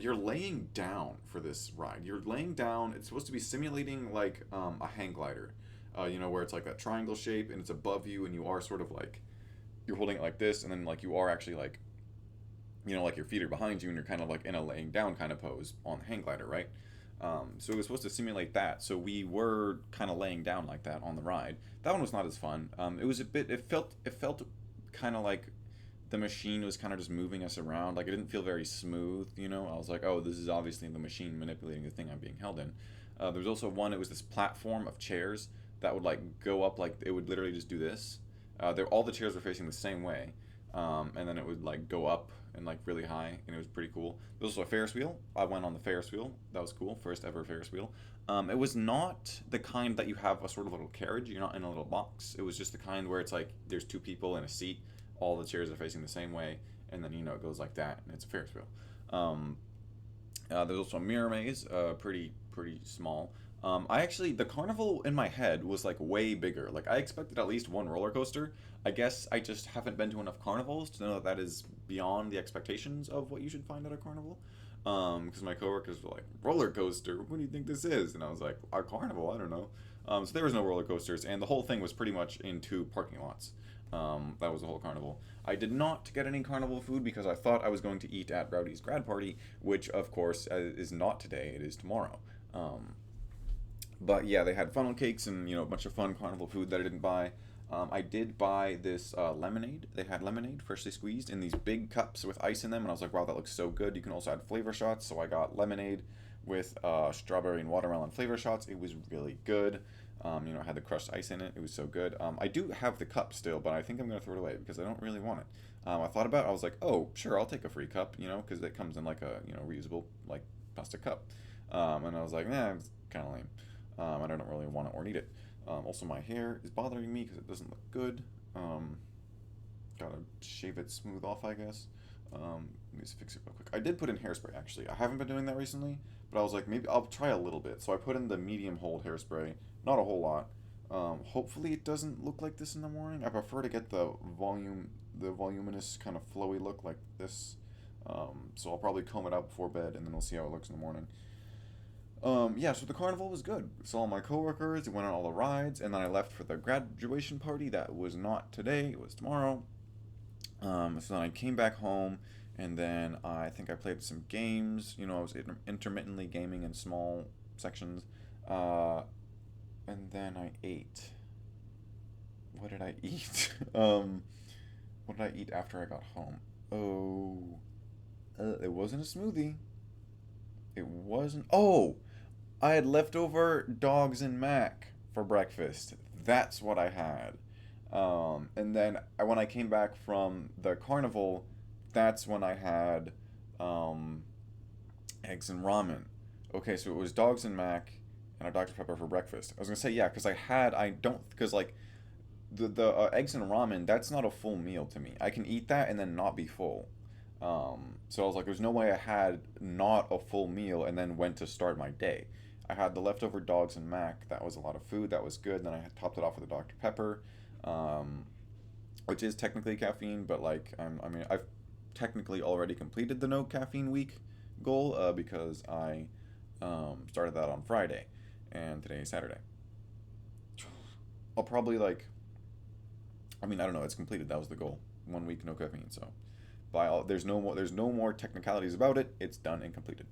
Speaker 1: You're laying down for this ride. You're laying down. It's supposed to be simulating like a hang glider, where it's like that triangle shape and it's above you, and you are sort of like you're holding it like this, and then like you are actually like, like your feet are behind you, and you're kind of like in a laying down kind of pose on the hang glider, right? So it was supposed to simulate that. So we were kind of laying down like that on the ride. That one was not as fun. It was a bit. It felt kind of like the machine was kind of just moving us around. Like it didn't feel very smooth. I was like, oh, this is obviously the machine manipulating the thing I'm being held in. There was also one. It was this platform of chairs that would like go up. Like it would literally just do this. All the chairs were facing the same way, and then it would like go up and like really high, and it was pretty cool. There was also a Ferris wheel. I went on the Ferris wheel. That was cool. First ever Ferris wheel. It was not the kind that you have a sort of little carriage. You're not in a little box. It was just the kind where it's like there's two people in a seat. All the chairs are facing the same way, and then it goes like that, and it's a Ferris wheel. There's also a mirror maze, pretty small. I actually, the carnival in my head was like way bigger. Like I expected at least one roller coaster. I guess I just haven't been to enough carnivals to know that that is beyond the expectations of what you should find at a carnival. Because my coworkers were like, roller coaster, what do you think this is? And I was like, a carnival, I don't know. So there was no roller coasters, and the whole thing was pretty much in two parking lots. That was the whole carnival. I did not get any carnival food because I thought I was going to eat at Rowdy's grad party, which of course is not today, it is tomorrow. But yeah, they had funnel cakes and a bunch of fun carnival food that I didn't buy. I did buy this lemonade. They had lemonade freshly squeezed in these big cups with ice in them, and I was like, wow, that looks so good. You can also add flavor shots, so I got lemonade with strawberry and watermelon flavor shots. It was really good. It had the crushed ice in it. It was so good. I do have the cup still, but I think I'm gonna throw it away because I don't really want it. I thought about it. I was like, oh, sure, I'll take a free cup, because it comes in like a reusable like plastic cup. And I was like, nah, it's kind of lame. And I don't really want it or need it. Also, my hair is bothering me because it doesn't look good. Gotta shave it smooth off, I guess. Let me just fix it real quick. I did put in hairspray, actually. I haven't been doing that recently, but I was like, maybe I'll try a little bit. So I put in the medium hold hairspray, not a whole lot. Hopefully it doesn't look like this in the morning. I prefer to get the voluminous kind of flowy look like this. So I'll probably comb it out before bed, and then we'll see how it looks in the morning. Yeah, so the carnival was good. Saw all my coworkers, went on all the rides, and then I left for the graduation party that was not today, it was tomorrow. So then I came back home, and then I think I played some games. I was intermittently gaming in small sections. Uh, and then I ate. What did I eat? What did I eat after I got home? Oh, it wasn't a smoothie. It wasn't. Oh, I had leftover dogs and mac for breakfast. That's what I had. And then when I came back from the carnival, that's when I had um, eggs and ramen. Okay, so it was dogs and mac and a Dr. Pepper for breakfast. I was gonna say yeah, because I don't because like the eggs and ramen, that's not a full meal to me. I can eat that and then not be full. So I was like, there's no way I had not a full meal and then went to start my day. I had the leftover dogs and mac. That was a lot of food. That was good. Then I had topped it off with a Dr. Pepper, um, which is technically caffeine, but like I've technically already completed the no caffeine week goal because I started that on Friday, and today is Saturday. I'll probably like I don't know. It's completed. That was the goal. 1 week no caffeine. So by all, there's no more technicalities about it. It's done and completed.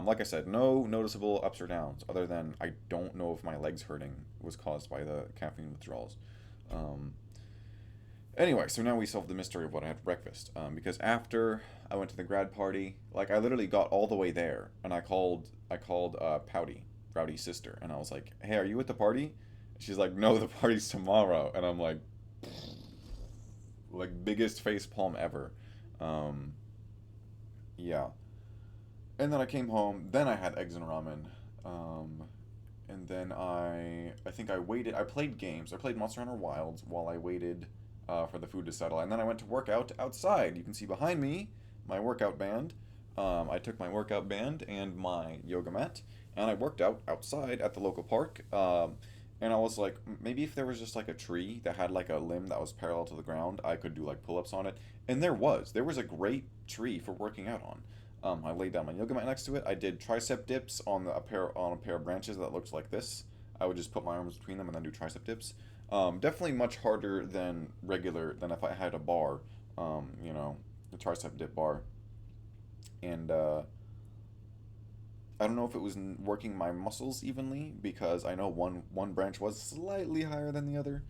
Speaker 1: Like I said, no noticeable ups or downs other than I don't know if my legs hurting was caused by the caffeine withdrawals. Um, anyway, so now we solved the mystery of what I had for breakfast. Because after I went to the grad party, like I literally got all the way there and I called Pouty, Rowdy's sister, and I was like, "Hey, are you at the party?" She's like, "No, the party's tomorrow," and I'm like biggest face palm ever. Um, yeah. And then I came home. Then I had eggs and ramen. Um, and then I think I waited. I played games. I played Monster Hunter Wilds while I waited for the food to settle. And then I went to work out outside. You can see behind me my workout band. I took my workout band and my yoga mat, and I worked out outside at the local park. And I was like, maybe if there was just like a tree that had like a limb that was parallel to the ground, I could do like pull ups on it. And there was a great tree for working out on. I laid down my yoga mat next to it. I did tricep dips on a pair of branches that looked like this. I would just put my arms between them and then do tricep dips. Definitely much harder than if I had a bar, the tricep dip bar. And I don't know if it was working my muscles evenly because I know one branch was slightly higher than the other,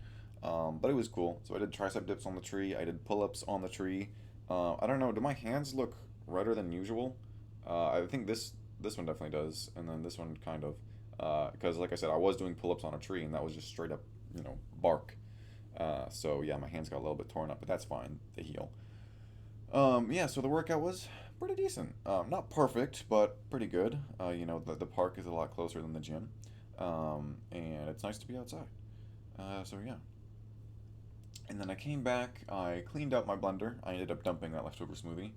Speaker 1: but it was cool. So I did tricep dips on the tree. I did pull ups on the tree. I don't know. Do my hands look redder than usual? I think this one definitely does, and then this one kind of, because like I said, I was doing pull ups on a tree, and that was just straight up, bark. So yeah, my hands got a little bit torn up, but that's fine. They heal. Yeah, so the workout was pretty decent. Not perfect, but pretty good. The park is a lot closer than the gym, and it's nice to be outside. So yeah. And then I came back. I cleaned out my blender. I ended up dumping that leftover smoothie.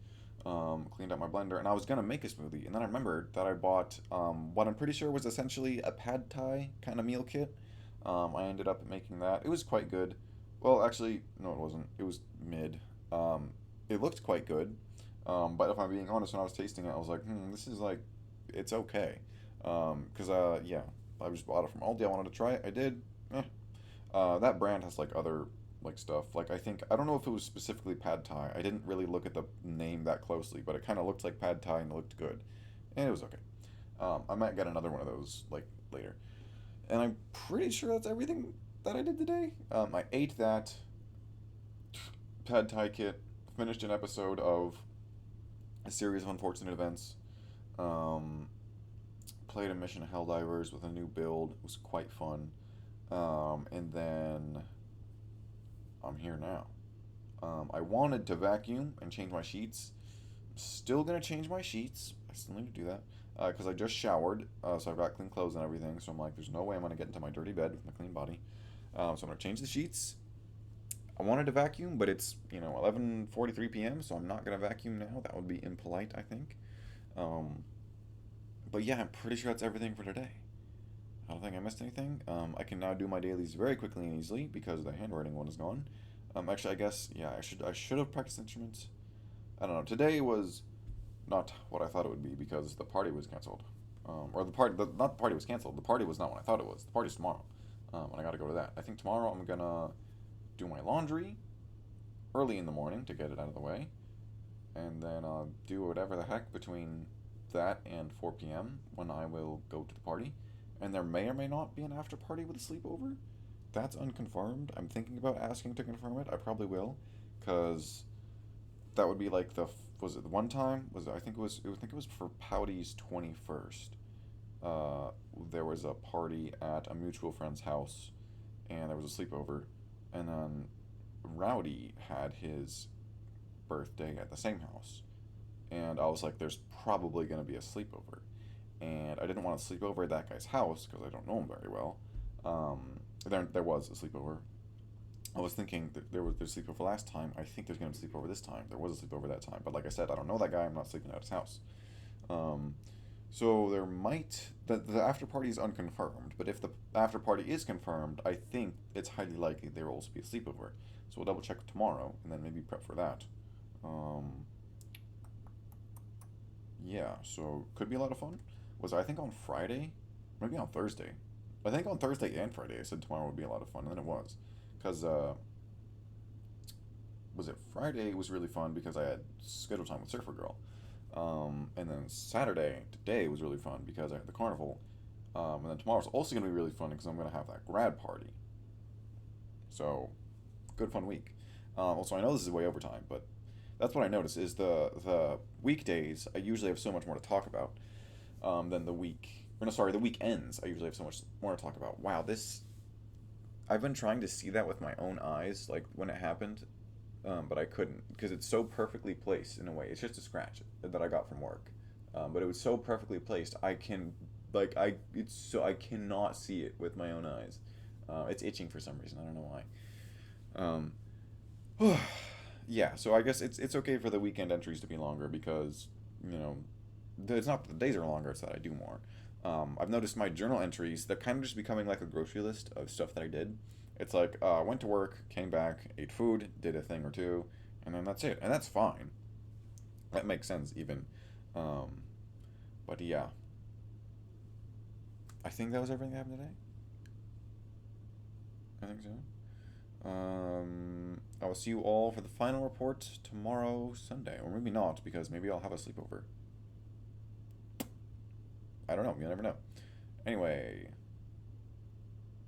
Speaker 1: Cleaned out my blender, and I was gonna make a smoothie, and then I remembered that I bought what I'm pretty sure was essentially a pad thai kind of meal kit. I ended up making that. It was quite good. Well, actually, no, it wasn't. It was mid. Um, it looked quite good, but if I'm being honest, when I was tasting it, I was like, this is like, it's okay. Cause yeah, I just bought it from Aldi. I wanted to try it. I did. Eh. That brand has like other like stuff. Like I don't know if it was specifically pad thai. I didn't really look at the name that closely, but it kind of looked like pad thai and it looked good, and it was okay. I might get another one of those like later, and I'm pretty sure that's everything that I did today. I ate that pad thai kit, finished an episode of a series of unfortunate events. Um, Played a mission of Helldivers with a new build. It was quite fun. And then I'm here now. I wanted to vacuum and change my sheets. Still gonna change my sheets. I still need to do that because I just showered, so I've got clean clothes and everything. So I'm like, there's no way I'm gonna get into my dirty bed with my clean body. So I'm gonna change the sheets. I wanted to vacuum, but it's 11:43 p.m. So I'm not gonna vacuum now. That would be impolite, I think. Um, but yeah, I'm pretty sure that's everything for today. I don't think I missed anything. I can now do my dailies very quickly and easily because the handwriting one is gone. Actually, I guess yeah, I should have practiced instruments. I don't know. Today was not what I thought it would be because the party was canceled. Or not the party was canceled. The party was not what I thought it was. The party's tomorrow, and I got to go to that. I think tomorrow I'm gonna do my laundry early in the morning to get it out of the way, and then do whatever the heck between that and 4 p.m. when I will go to the party. And there may or may not be an after party with a sleepover. That's unconfirmed. I'm thinking about asking to confirm it. I probably will, because that would be like was it the one time was it, I think it was for Pouty's 21st. Uh, there was a party at a mutual friend's house, and there was a sleepover, and then Rowdy had his birthday at the same house, and I was like, "There's probably gonna be a sleepover," and I didn't want to sleep over at that guy's house because I don't know him very well. There was a sleepover. I was thinking that there was there's sleepover last time. I think there's gonna be sleepover this time. There was a sleepover that time, but like I said, I don't know that guy. I'm not sleeping at his house. Um, so there might the after party is unconfirmed, but if the after party is confirmed, I think it's highly likely there will also be a sleepover. So we'll double check tomorrow and then maybe prep for that. Um, yeah, so could be a lot of fun. Was I think on Friday, maybe on Thursday. I think on Thursday and Friday I said tomorrow would be a lot of fun, and then it was, because was it Friday was really fun because I had schedule time with Surfer Girl, and then Saturday today was really fun because I had the carnival, and then tomorrow's also gonna be really fun because I'm gonna have that grad party. So, good fun week. Also, I know this is way overtime, but that's what I notice is the weekdays I usually have so much more to talk about than the week. Or no, sorry, the weekends I usually have so much more to talk about. Wow, this I've been trying to see that with my own eyes, like when it happened, but I couldn't because it's so perfectly placed in a way. It's just a scratch that I got from work, but it was so perfectly placed. I can like I it's so I cannot see it with my own eyes. It's itching for some reason. I don't know why. Yeah, so I guess it's okay for the weekend entries to be longer because you know it's not that the days are longer; it's that I do more. I've noticed my journal entries they're kind of just becoming like a grocery list of stuff that I did. It's like went to work, came back, ate food, did a thing or two, and then that's it, and that's fine. That makes sense even. Um, but yeah, I think that was everything that happened today. I think so. I will see you all for the final report tomorrow, Sunday, or maybe not because maybe I'll have a sleepover. I don't know. You never know. Anyway,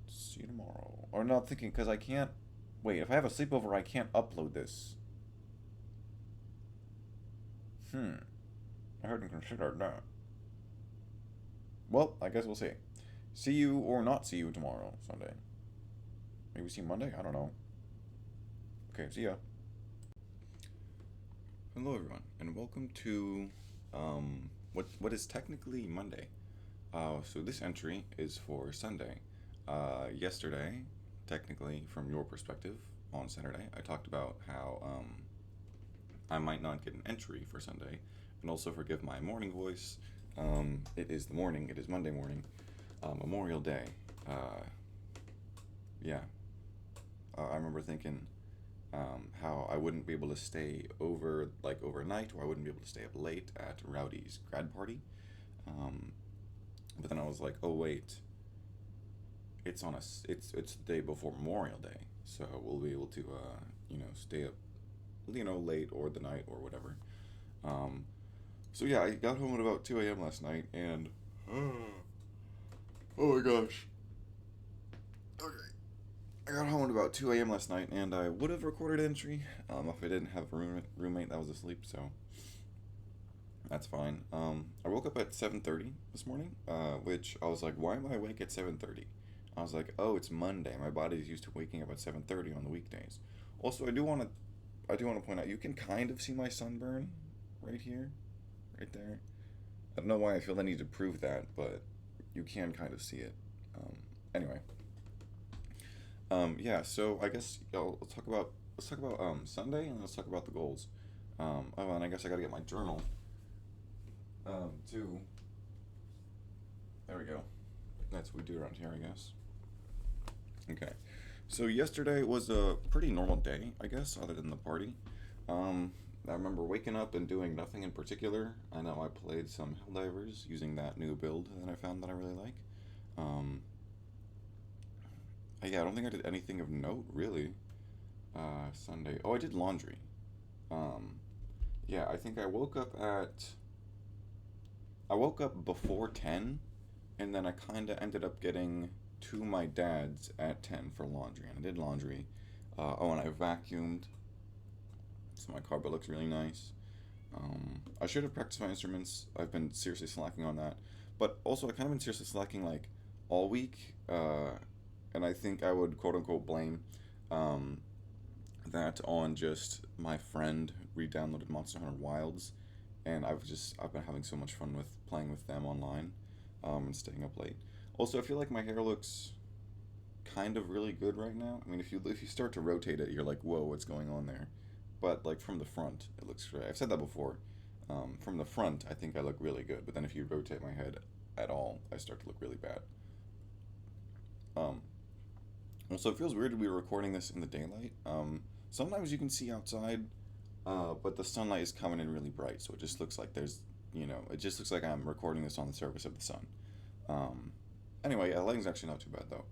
Speaker 1: see you tomorrow. Or not thinking because I can't. Wait, if I have a sleepover, I can't upload this. I hadn't considered that. Well, I guess we'll see. See you or not see you tomorrow, Sunday. Maybe see you Monday? I don't know. Okay, see ya. Hello, everyone, and welcome to what is technically Monday. So this entry is for Sunday. Yesterday, technically from your perspective, on Saturday, I talked about how I might not get an entry for Sunday. And also forgive my morning voice. It is the morning. It is Monday morning, Memorial Day. Uh, yeah, I remember thinking how I wouldn't be able to stay over like overnight, or I wouldn't be able to stay up late at Rowdy's grad party. Um, but then I was like, oh wait, it's the day before Memorial Day, so we'll be able to stay up late or the night or whatever. Um, so yeah, I got home at about 2 a.m. last night, and oh my gosh. Okay. I got home at about 2 a.m. last night, and I would have recorded entry if I didn't have a roommate that was asleep, so that's fine. I woke up at 7:30 this morning, which I was like, why am I awake at 7:30? I was like, oh, it's Monday. My body's used to waking up at 7:30 on the weekdays. Also, I do want to point out you can kind of see my sunburn right here, right there. I don't know why I feel the need to prove that, but you can kind of see it. Anyway, yeah. So I guess let's talk about Sunday, and let's talk about the goals. Oh, and I guess I gotta get my journal. Too. There we go. That's what we do around here, I guess. Okay. So yesterday was a pretty normal day, I guess, other than the party. I remember waking up and doing nothing in particular. I know I played some Helldivers using that new build that I found that I really like. Um, yeah, I don't think I did anything of note really. Sunday. Oh, I did laundry. Um, yeah, I think I woke up before 10, and then I kind of ended up getting to my dad's at 10 for laundry, and I did laundry. Oh, and I vacuumed, so my carpet looks really nice. I should have practiced my instruments. I've been seriously slacking on that, but also I kind of been seriously slacking like all week, and I think I would quote unquote blame um, that on just my friend re-downloaded Monster Hunter Wilds, and I've been having so much fun with playing with them online, and staying up late. Also, I feel like my hair looks kind of really good right now. I mean, if you start to rotate it, you're like, whoa, what's going on there? But like from the front, it looks great. I've said that before. From the front, I think I look really good, but then if you rotate my head at all, I start to look really bad. Um, Also, it feels weird to be recording this in the daylight. Sometimes you can see outside, but the sunlight is coming in really bright, so it just looks like it just looks like I'm recording this on the surface of the sun. Um, anyway, yeah, lighting's actually not too bad though.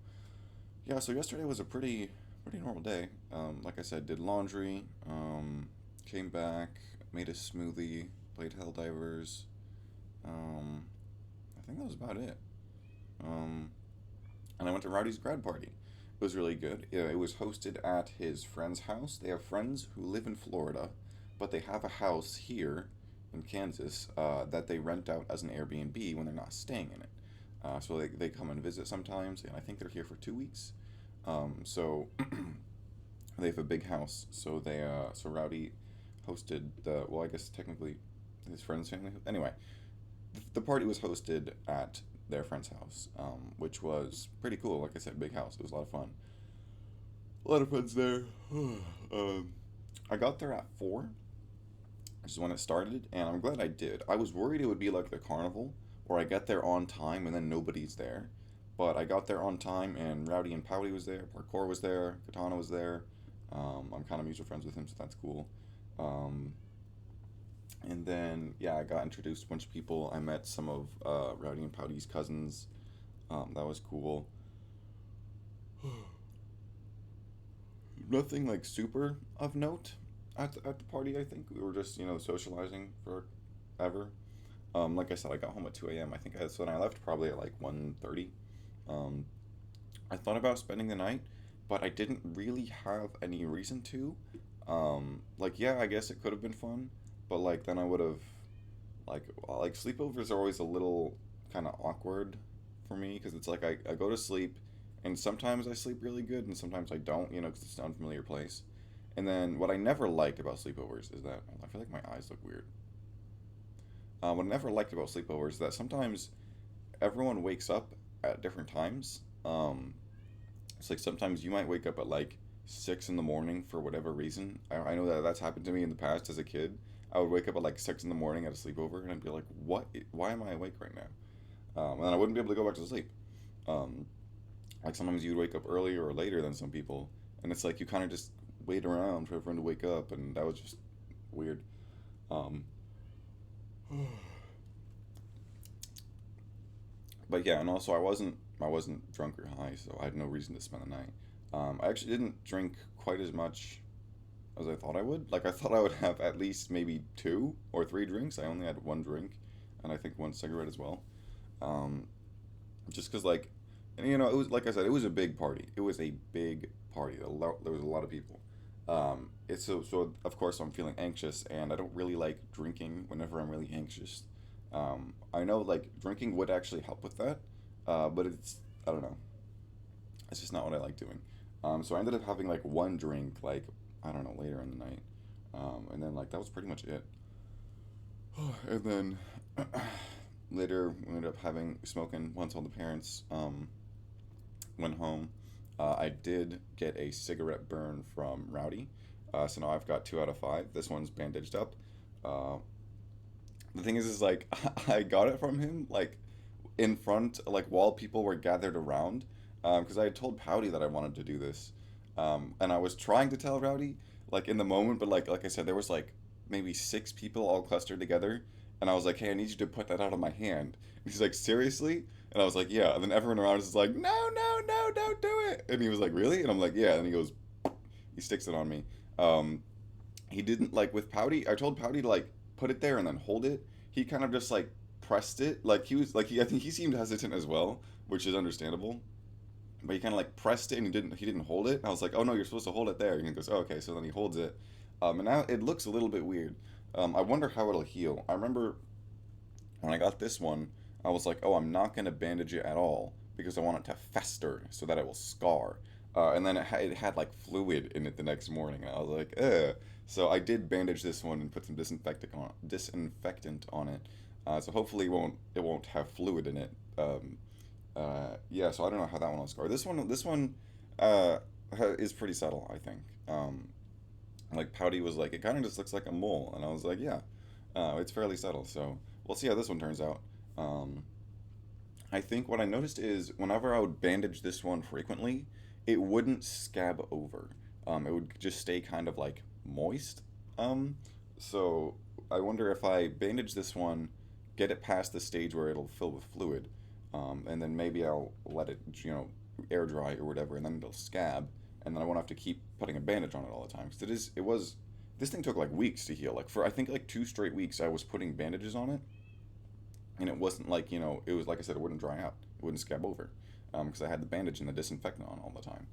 Speaker 1: Yeah, so yesterday was a pretty normal day. Like I said, did laundry, came back, made a smoothie, played Helldivers. Um, I think that was about it. Um, and I went to Rowdy's grad party. It was really good. Yeah, it was hosted at his friend's house. They have friends who live in Florida, but they have a house here in Kansas that they rent out as an Airbnb when they're not staying in it. So they come and visit sometimes, and I think they're here for 2 weeks. So they have a big house. So Rowdy hosted I guess technically his friend's family. Anyway, the party was hosted at their friend's house, which was pretty cool. Like I said, big house. It was a lot of fun. A lot of friends there. I got there at 4, which is when it started, and I'm glad I did. I was worried it would be like the carnival, where I get there on time and then nobody's there. But I got there on time, and Rowdy and Pouty was there, Parkour was there, Katana was there. I'm kind of mutual friends with him, so that's cool. Um, and then, yeah, I got introduced to a bunch of people. I met some of Rowdy and Pouty's cousins. That was cool. Nothing like super of note at the party, I think. We were just, socializing forever. Like I said, I got home at 2 a.m. I think that's when I left, probably at like 1:30. Um, I thought about spending the night, but I didn't really have any reason to. Like, yeah, I guess it could have been fun, but like then I would have like sleepovers are always a little kind of awkward for me because it's like I go to sleep, and sometimes I sleep really good and sometimes I don't, because it's an unfamiliar place. And then what I never liked about sleepovers is that I feel like my eyes look weird. What I never liked about sleepovers is that sometimes everyone wakes up at different times. It's like sometimes you might wake up at like 6 in the morning for whatever reason. I know that that's happened to me in the past as a kid. I would wake up at like 6 in the morning at a sleepover, and I'd be like, "What? Why am I awake right now?" And then I wouldn't be able to go back to sleep. Um, like sometimes you'd wake up earlier or later than some people, and it's like you kind of just wait around for everyone to wake up, and that was just weird. Um, but yeah, and also I wasn't drunk or high, so I had no reason to spend the night. I actually didn't drink quite as much as I thought I would. Like I thought I would have at least maybe 2 or 3 drinks. I only had one drink, and I think one cigarette as well. Um, just because like, and, it was like I said, it was a big party. It was a big party. There was a lot of people. It's so of course I'm feeling anxious, and I don't really like drinking whenever I'm really anxious. I know like drinking would actually help with that, but it's I don't know. It's just not what I like doing. So I ended up having like one drink, like I don't know, later in the night, and then like that was pretty much it. And then later we ended up having smoking once all the parents went home. I did get a cigarette burn from Rowdy, so now I've got 2 out of 5. This one's bandaged up. Uh, the thing is like I got it from him like in front, like while people were gathered around, because I had told Pouty that I wanted to do this, and I was trying to tell Rowdy like in the moment, but like I said, there was like maybe 6 people all clustered together, and I was like, hey, I need you to put that out of my hand. And he's like, seriously? And I was like, yeah. And then everyone around is like, no, no, no, don't do it. And he was like, really? And I'm like, yeah. And he goes, he sticks it on me. Um, he didn't like with Pouty. I told Pouty to like put it there and then hold it. He kind of just like pressed it. Like he was like I think he seemed hesitant as well, which is understandable. But he kind of like pressed it and he didn't hold it. And I was like, oh no, you're supposed to hold it there. And he goes, oh, okay. So then he holds it. And now it looks a little bit weird. I wonder how it'll heal. I remember when I got this one, I was like, oh, I'm not gonna bandage it at all because I want it to fester so that it will scar. And then it had like fluid in it the next morning, and I was like, ugh. So I did bandage this one and put some disinfectant on it. So hopefully it won't have fluid in it. Yeah. So I don't know how that one will scar. This one uh, is pretty subtle, I think. Like Pouty was like, it kind of just looks like a mole, and I was like, yeah, it's fairly subtle. So we'll see how this one turns out. Um, I think what I noticed is whenever I would bandage this one frequently, it wouldn't scab over. It would just stay kind of like moist. Um, so I wonder if I bandage this one, get it past the stage where it'll fill with fluid, and then maybe I'll let it, air dry or whatever, and then it'll scab, and then I won't have to keep putting a bandage on it all the time. Because this thing took like weeks to heal. Like for I think like 2 straight weeks, I was putting bandages on it, and it wasn't like it was like I said, it wouldn't dry out, it wouldn't scab over, because I had the bandage and the disinfectant on all the time.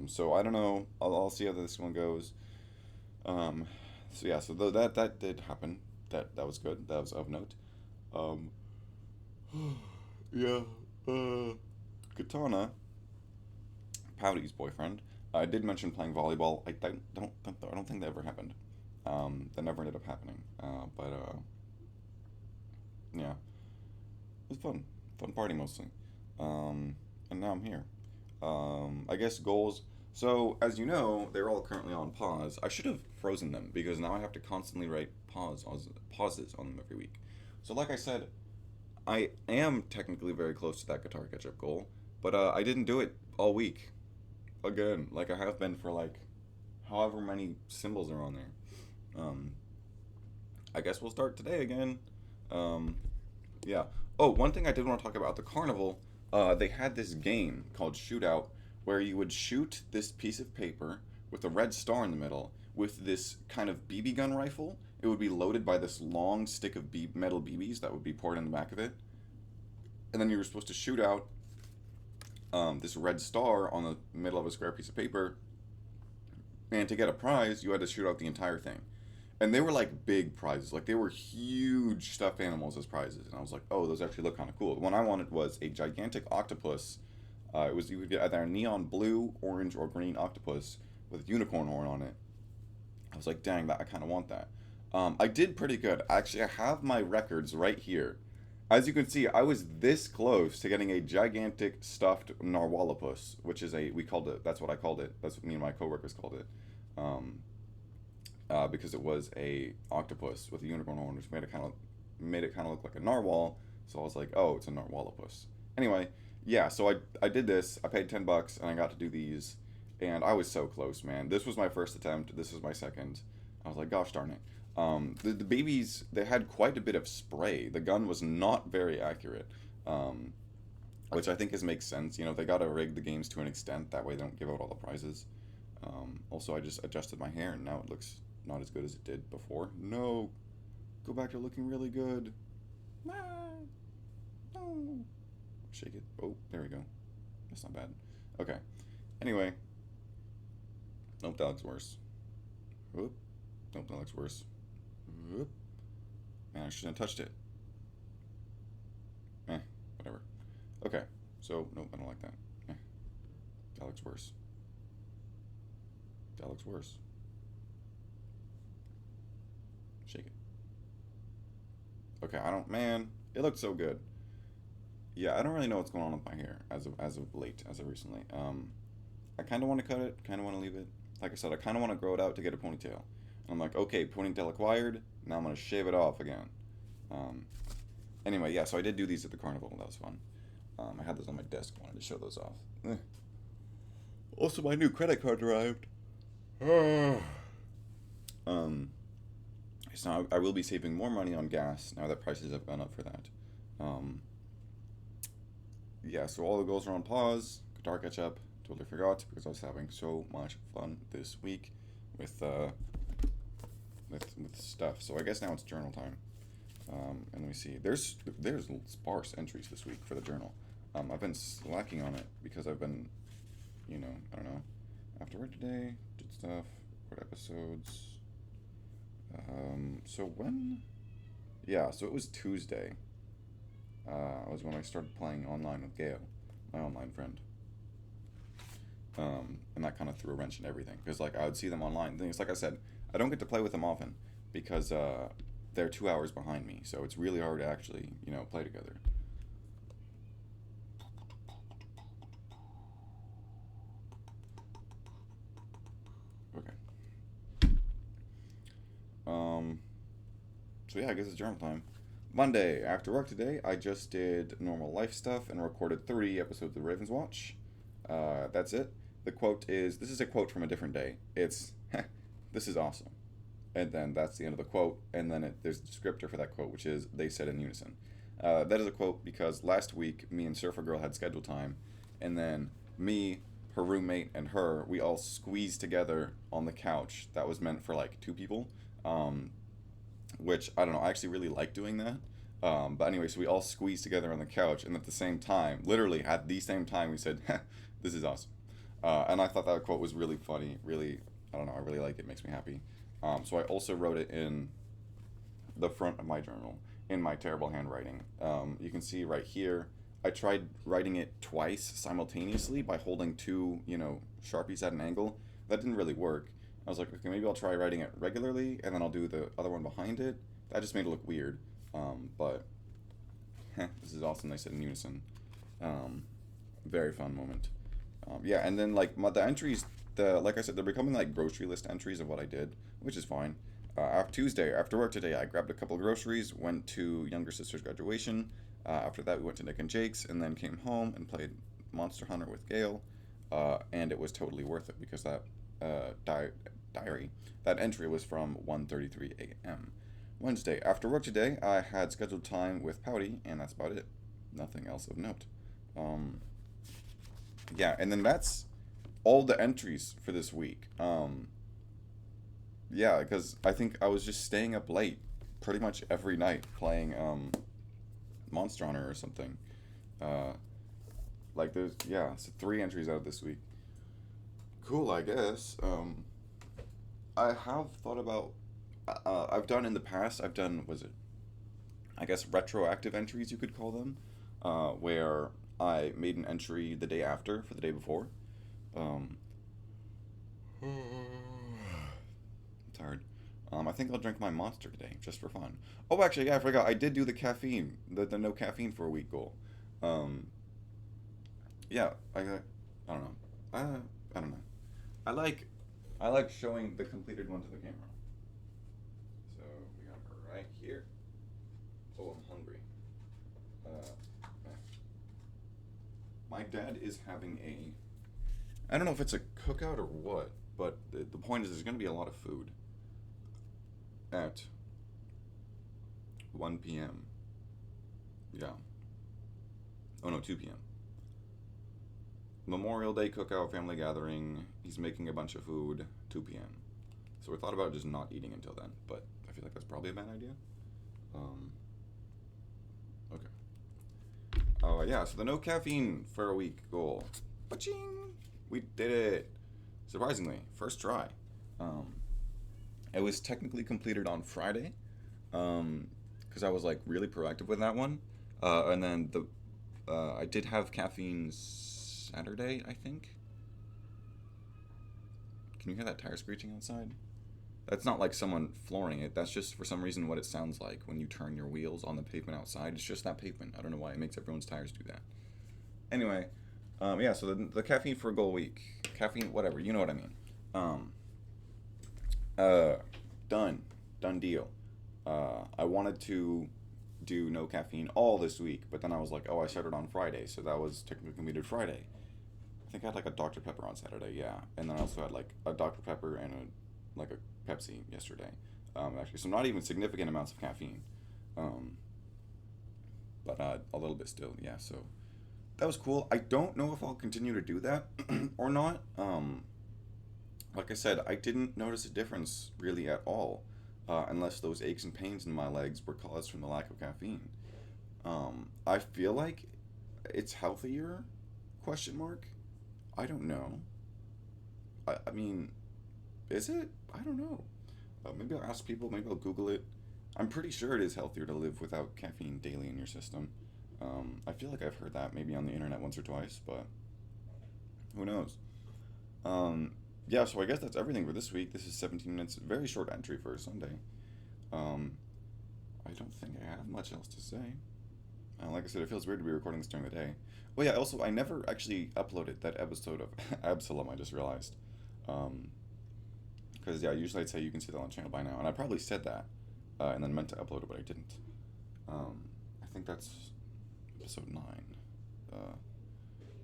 Speaker 1: So I don't know. I'll see how this one goes. Um, so yeah, so that did happen. That was good. That was of note. Um, yeah. Katana, Pouty's boyfriend. I did mention playing volleyball. I don't think that ever happened. That never ended up happening. But yeah, it was fun. Fun party mostly. And now I'm here. I guess goals. So, as you know, they're all currently on pause. I should have frozen them because now I have to constantly write pauses on them every week. So, like I said, I am technically very close to that guitar catch-up goal, but I didn't do it all week. Again, like I have been for like however many symbols are on there. I guess we'll start today again. Um, yeah. Oh, one thing I did want to talk about the carnival. They had this game called Shootout where you would shoot this piece of paper with a red star in the middle with this kind of BB gun rifle. It would be loaded by this long stick of metal BBs that would be poured in the back of it. And then you were supposed to shoot out this red star on the middle of a square piece of paper. And to get a prize, you had to shoot out the entire thing. And they were like big prizes. Like they were huge stuffed animals as prizes. And I was like, oh, those actually look kind of cool. The one I wanted was a gigantic octopus. You would get either a neon blue, orange, or green octopus with a unicorn horn on it. I was like, dang, that I kind of want that. I did pretty good. Actually, I have my records right here. As you can see, I was this close to getting a gigantic stuffed narwhalopus, which is a, we called it, that's what I called it. That's what me and my coworkers called it. Um, because it was a octopus with a unicorn horn, which made it kind of look like a narwhal. So I was like, oh, it's a narwhalopus. Anyway, yeah. So I did this. I paid $10 and I got to do these, and I was so close, man. This was my first attempt. This was my second. I was like, gosh darn it. The babies, they had quite a bit of spray. The gun was not very accurate, which I think makes sense. You know, they gotta rig the games to an extent. That way they don't give out all the prizes. Also, I just adjusted my hair, and now it looks not as good as it did before. No, go back to looking really good. Ah, no. Shake it. Oh, there we go. That's not bad. Okay. Anyway. Nope, that looks worse. Whoop. Nope, that looks worse. Whoop. Man, I shouldn't have touched it. Whatever. Okay. So, nope, I don't like that. That looks worse. That looks worse. Shake it. Okay, man, it looked so good. Yeah, I don't really know what's going on with my hair as of late, as of recently. I kind of want to cut it, kind of want to leave it. Like I said, I kind of want to grow it out to get a ponytail. And I'm like, okay, ponytail acquired. Now I'm gonna shave it off again. Anyway, yeah. So I did do these at the carnival. That was fun. I had those on my desk. Wanted to show those off. Also, my new credit card arrived. So I will be saving more money on gas now that prices have gone up for that. Yeah, so all the goals are on pause. Guitar catch up. Totally forgot because I was having so much fun this week with stuff. So I guess now it's journal time. And let me see. There's sparse entries this week for the journal. I've been slacking on it because I've been, I don't know. After work today, did stuff, what episodes. So when? Yeah, so it was Tuesday. Was when I started playing online with Gail, my online friend. And that kind of threw a wrench in everything because like I would see them online. Things like I said, I don't get to play with them often because they're 2 hours behind me, so it's really hard to actually play together. Okay. So yeah, I guess it's journal time. Monday, after work today, I just did normal life stuff and recorded 3 episodes of Ravens Watch. That's it. The quote is, this is a quote from a different day. It's, this is awesome. And then that's the end of the quote. And then there's a descriptor for that quote, which is, they said in unison. That is a quote because last week, me and Surfer Girl had scheduled time. And then me, her roommate, and her, we all squeezed together on the couch. That was meant for like 2 people. Which, I don't know, I actually really like doing that. But anyway, so we all squeezed together on the couch, and at the same time, literally at the same time, we said, this is awesome. And I thought that quote was really funny, really, I don't know, I really like it, it makes me happy. So I also wrote it in the front of my journal, in my terrible handwriting. You can see right here, I tried writing it twice simultaneously by holding 2, Sharpies at an angle. That didn't really work. I was like, okay, maybe I'll try writing it regularly, and then I'll do the other one behind it. That just made it look weird. But this is awesome. They said in unison. Very fun moment. Yeah, and then like the entries, like I said, they're becoming like grocery list entries of what I did, which is fine. After work today, I grabbed a couple of groceries, went to younger sister's graduation. After that, we went to Nick and Jake's, and then came home and played Monster Hunter with Gail. And it was totally worth it because that diary, that entry was from 1:33 a.m. Wednesday. After work today, I had scheduled time with Pouty, and that's about it. Nothing else of note. Yeah, and then that's all the entries for this week. Yeah, because I think I was just staying up late pretty much every night playing Monster Hunter or something. Like there's, yeah, so 3 entries out of this week. Cool, I guess. I have thought about, I've done in the past, I guess retroactive entries you could call them, where I made an entry the day after for the day before. I'm tired. I think I'll drink my Monster today, just for fun. Oh, actually, yeah, I forgot. I did do the caffeine, the no caffeine for a week goal. Um, yeah, I don't know. I don't know. I like, I like showing the completed one to the camera. So we got her right here. Oh, I'm hungry. Uh, my dad is having a. I don't know if it's a cookout or what, but the point is there's going to be a lot of food at 1 p.m. Yeah. Oh no, 2 p.m. Memorial Day cookout, family gathering. He's making a bunch of food, 2 p.m. So we thought about just not eating until then, but I feel like that's probably a bad idea. Um, okay. Yeah, so the no caffeine for a week goal. Ba-ching! We did it! Surprisingly, first try. Um, it was technically completed on Friday, because I was like really proactive with that one. And then I did have caffeine Saturday, I think. Can you hear that tire screeching outside? That's not like someone flooring it. That's just for some reason what it sounds like when you turn your wheels on the pavement outside. It's just that pavement. I don't know why it makes everyone's tires do that. Anyway, yeah. So the caffeine for a goal week, caffeine, whatever. You know what I mean. Um, uh, done, done deal. I wanted to do no caffeine all this week, but then I was like, oh, I started on Friday, so that was technically completed Friday. I think I had like a Dr. Pepper on Saturday, yeah, and then I also had like a Dr. Pepper and like a Pepsi yesterday. Actually, so not even significant amounts of caffeine, um, but a little bit still, yeah. So that was cool. I don't know if I'll continue to do that or not. Like I said, I didn't notice a difference really at all, unless those aches and pains in my legs were caused from the lack of caffeine. I feel like it's healthier? Question mark. I don't know. I mean, is it? I don't know. Maybe I'll ask people. Maybe I'll Google it. I'm pretty sure it is healthier to live without caffeine daily in your system. I feel like I've heard that maybe on the internet once or twice, but who knows? Um, yeah, so I guess that's everything for this week. This is 17 minutes. Very short entry for a Sunday. Um, I don't think I have much else to say. Like I said, it feels weird to be recording this during the day. Well, yeah, also, I never actually uploaded that episode of Absalom, I just realized. Um, because, yeah, usually I'd say you can see that on the channel by now. And I probably said that, and then meant to upload it, but I didn't. I think that's episode 9. Uh,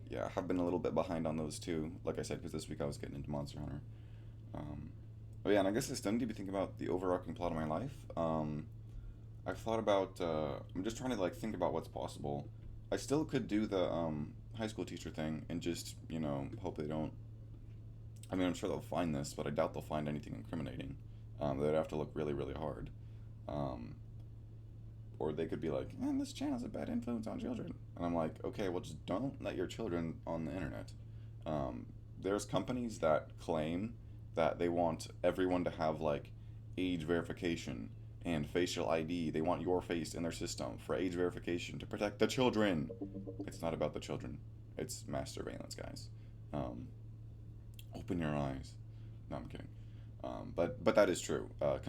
Speaker 1: yeah, I have been a little bit behind on those too. Like I said, because this week I was getting into Monster Hunter. Um, but yeah, and I guess it's done to be thinking about the overarching plot of my life. I've thought about. I'm just trying to like think about what's possible. I still could do the high school teacher thing and just hope they don't. I mean, I'm sure they'll find this, but I doubt they'll find anything incriminating. They'd have to look really, really hard. Um, or they could be like, man, this channel's a bad influence on children. And I'm like, okay, well, just don't let your children on the internet. There's companies that claim that they want everyone to have like age verification and facial ID. They want your face in their system for age verification to protect the children. It's not about the children. It's mass surveillance, guys. Um, Open your eyes. No, I'm kidding. But that is true. A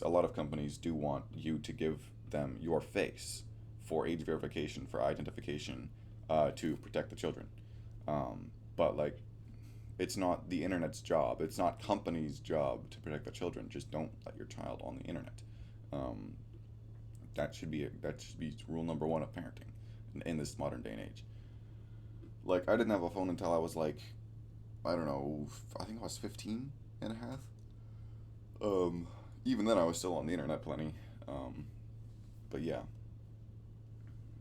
Speaker 1: lot of companies do want you to give them your face for age verification, for identification, to protect the children. But like, it's not the internet's job. It's not companies' job to protect the children. Just don't let your child on the internet. Um, that should be rule number one of parenting in this modern day and age. Like, I didn't have a phone until I was like, I don't know, I think I was 15 and a half. Even then I was still on the internet plenty. But yeah.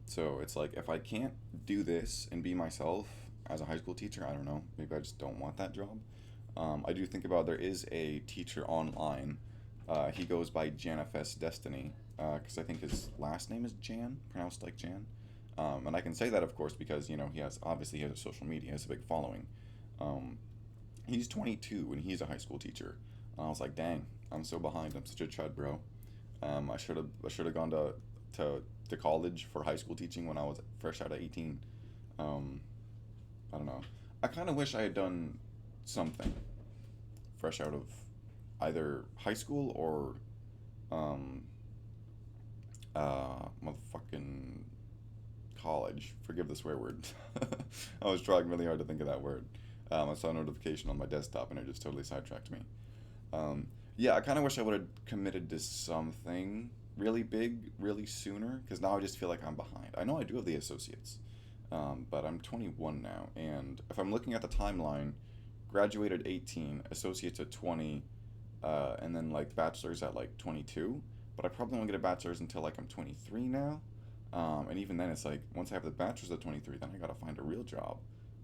Speaker 1: So it's like, if I can't do this and be myself as a high school teacher, I don't know, maybe I just don't want that job. I do think about there is a teacher online. He goes by Janifest Destiny, because I think his last name is Jan, pronounced like Jan. And I can say that, of course, because, he has a social media, he has a big following. He's 22 and he's a high school teacher. And I was like, dang, I'm so behind. I'm such a chud, bro. I should have gone to college for high school teaching when I was fresh out of 18. I don't know. I kind of wish I had done something fresh out of either high school or um, motherfucking college. Forgive the swear word. I was trying really hard to think of that word. I saw a notification on my desktop and it just totally sidetracked me. Um, yeah, I kind of wish I would have committed to something really big, really sooner, because now I just feel like I'm behind. I know I do have the associates, but I'm 21 now, and if I'm looking at the timeline, graduated 18, associates at 20, and then like bachelor's at like 22. But I probably won't get a bachelor's until like I'm 23 now. And even then, it's like once I have the bachelor's at 23, then I gotta find a real job.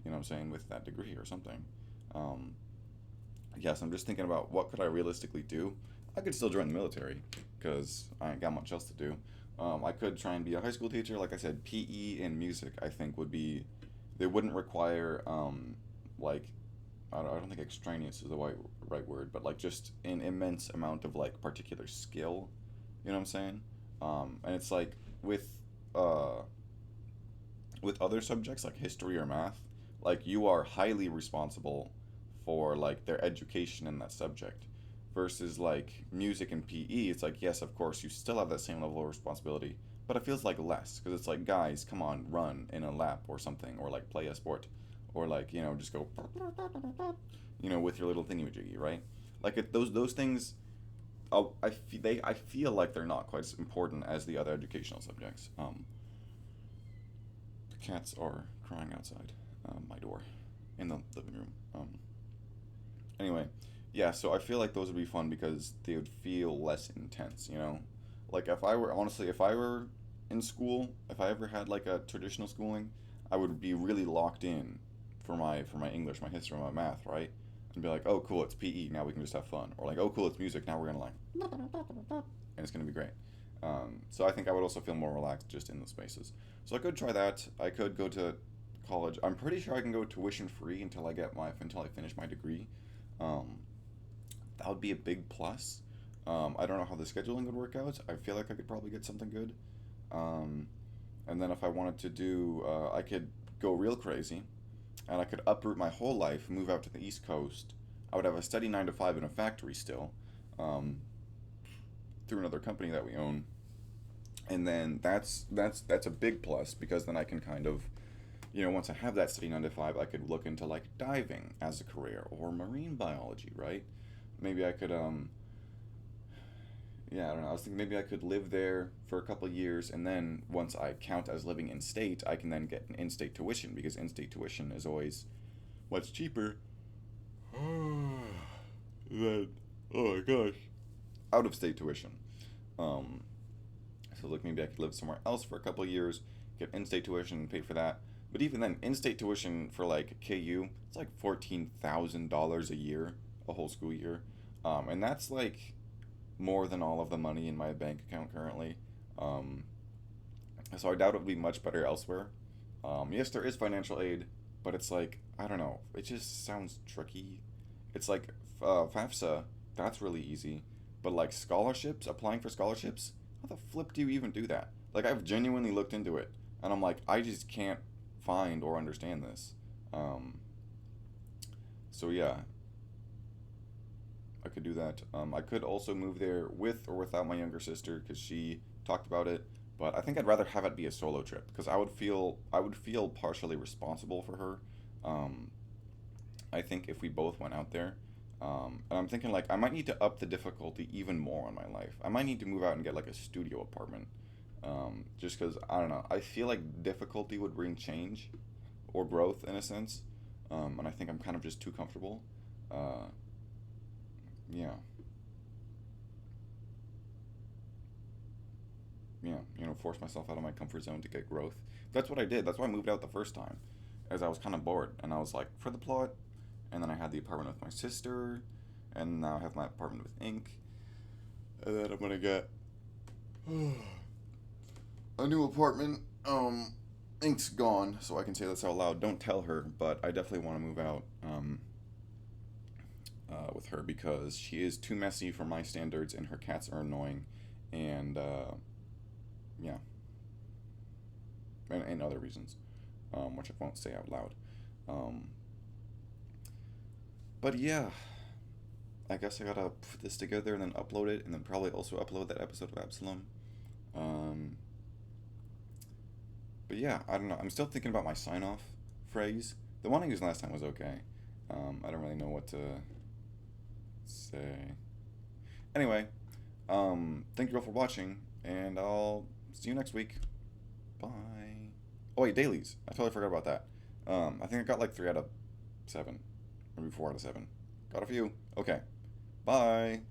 Speaker 1: You know what I'm saying, with that degree or something. Um, yes, I'm just thinking about what could I realistically do. I could still join the military because I ain't got much else to do. I could try and be a high school teacher. Like I said, PE and music I think would be. They wouldn't require like I don't think extraneous is the right word, but like just an immense amount of like particular skill. You know what I'm saying? And it's like with uh, with other subjects like history or math, like you are highly responsible for like their education in that subject. Versus like music and PE, it's like yes, of course, you still have that same level of responsibility, but it feels like less because it's like guys, come on, run in a lap or something, or like play a sport, or like just go, with your little thingy majiggy, right? Like those things, I feel like they're not quite as important as the other educational subjects. The cats are crying outside my door in the living room. Anyway, yeah, so I feel like those would be fun because they would feel less intense, you know? Like if I were honestly, if I were in school, if I ever had like a traditional schooling, I would be really locked in for my English, my history, my math, right? And be like, "Oh, cool, it's PE. Now we can just have fun." Or like, "Oh, cool, it's music. Now we're gonna like and it's gonna be great." So I think I would also feel more relaxed just in the spaces. So I could try that. I could go to college. I'm pretty sure I can go tuition free until I finish my degree. Um, that would be a big plus. I don't know how the scheduling would work out. I feel like I could probably get something good. Um, and then if I wanted to do, I could go real crazy, and I could uproot my whole life, move out to the East Coast. I would have a steady 9 to 5 in a factory still, um, through another company that we own, and then that's a big plus because then I can kind of, once I have that steady 9 to 5, I could look into like diving as a career or marine biology, right? Maybe I could yeah, I don't know. I was thinking maybe I could live there for a couple of years, and then once I count as living in state, I can then get an in-state tuition because in-state tuition is always much cheaper than oh my gosh, out-of-state tuition. Um, so like maybe I could live somewhere else for a couple of years, get in-state tuition, and pay for that. But even then, in-state tuition for like KU, it's like $14,000 a year, a whole school year, and that's like more than all of the money in my bank account currently. Um, so I doubt it would be much better elsewhere. Yes, there is financial aid, but it's like I don't know. It just sounds tricky. It's like FAFSA, that's really easy, but like scholarships, applying for scholarships, how the flip do you even do that? Like I've genuinely looked into it, and I'm like I just can't find or understand this. Um, so yeah, I could do that. I could also move there with or without my younger sister because she talked about it. But I think I'd rather have it be a solo trip because I would feel partially responsible for her. Um, I think if we both went out there, and I'm thinking like I might need to up the difficulty even more on my life. I might need to move out and get like a studio apartment. Just because I don't know. I feel like difficulty would bring change or growth in a sense. And I think I'm kind of just too comfortable. Uh, yeah. Yeah, force myself out of my comfort zone to get growth. That's what I did. That's why I moved out the first time, as I was kind of bored, and I was like, for the plot. And then I had the apartment with my sister, and now I have my apartment with Ink, and then I'm gonna get a new apartment. Ink's gone, so I can say this out loud. Don't tell her, but I definitely want to move out. With her because she is too messy for my standards, and her cats are annoying, and yeah, and other reasons, which I won't say out loud. Um, but yeah, I guess I gotta put this together and then upload it, and then probably also upload that episode of Absalom. Um, but yeah, I don't know. I'm still thinking about my sign off phrase. The one I used last time was okay. I don't really know what to say. Anyway, thank you all for watching, and I'll see you next week. Bye. Oh wait, dailies. I totally forgot about that. I think I got like 3 out of 7, maybe 4 out of 7. Got a few. Okay. Bye.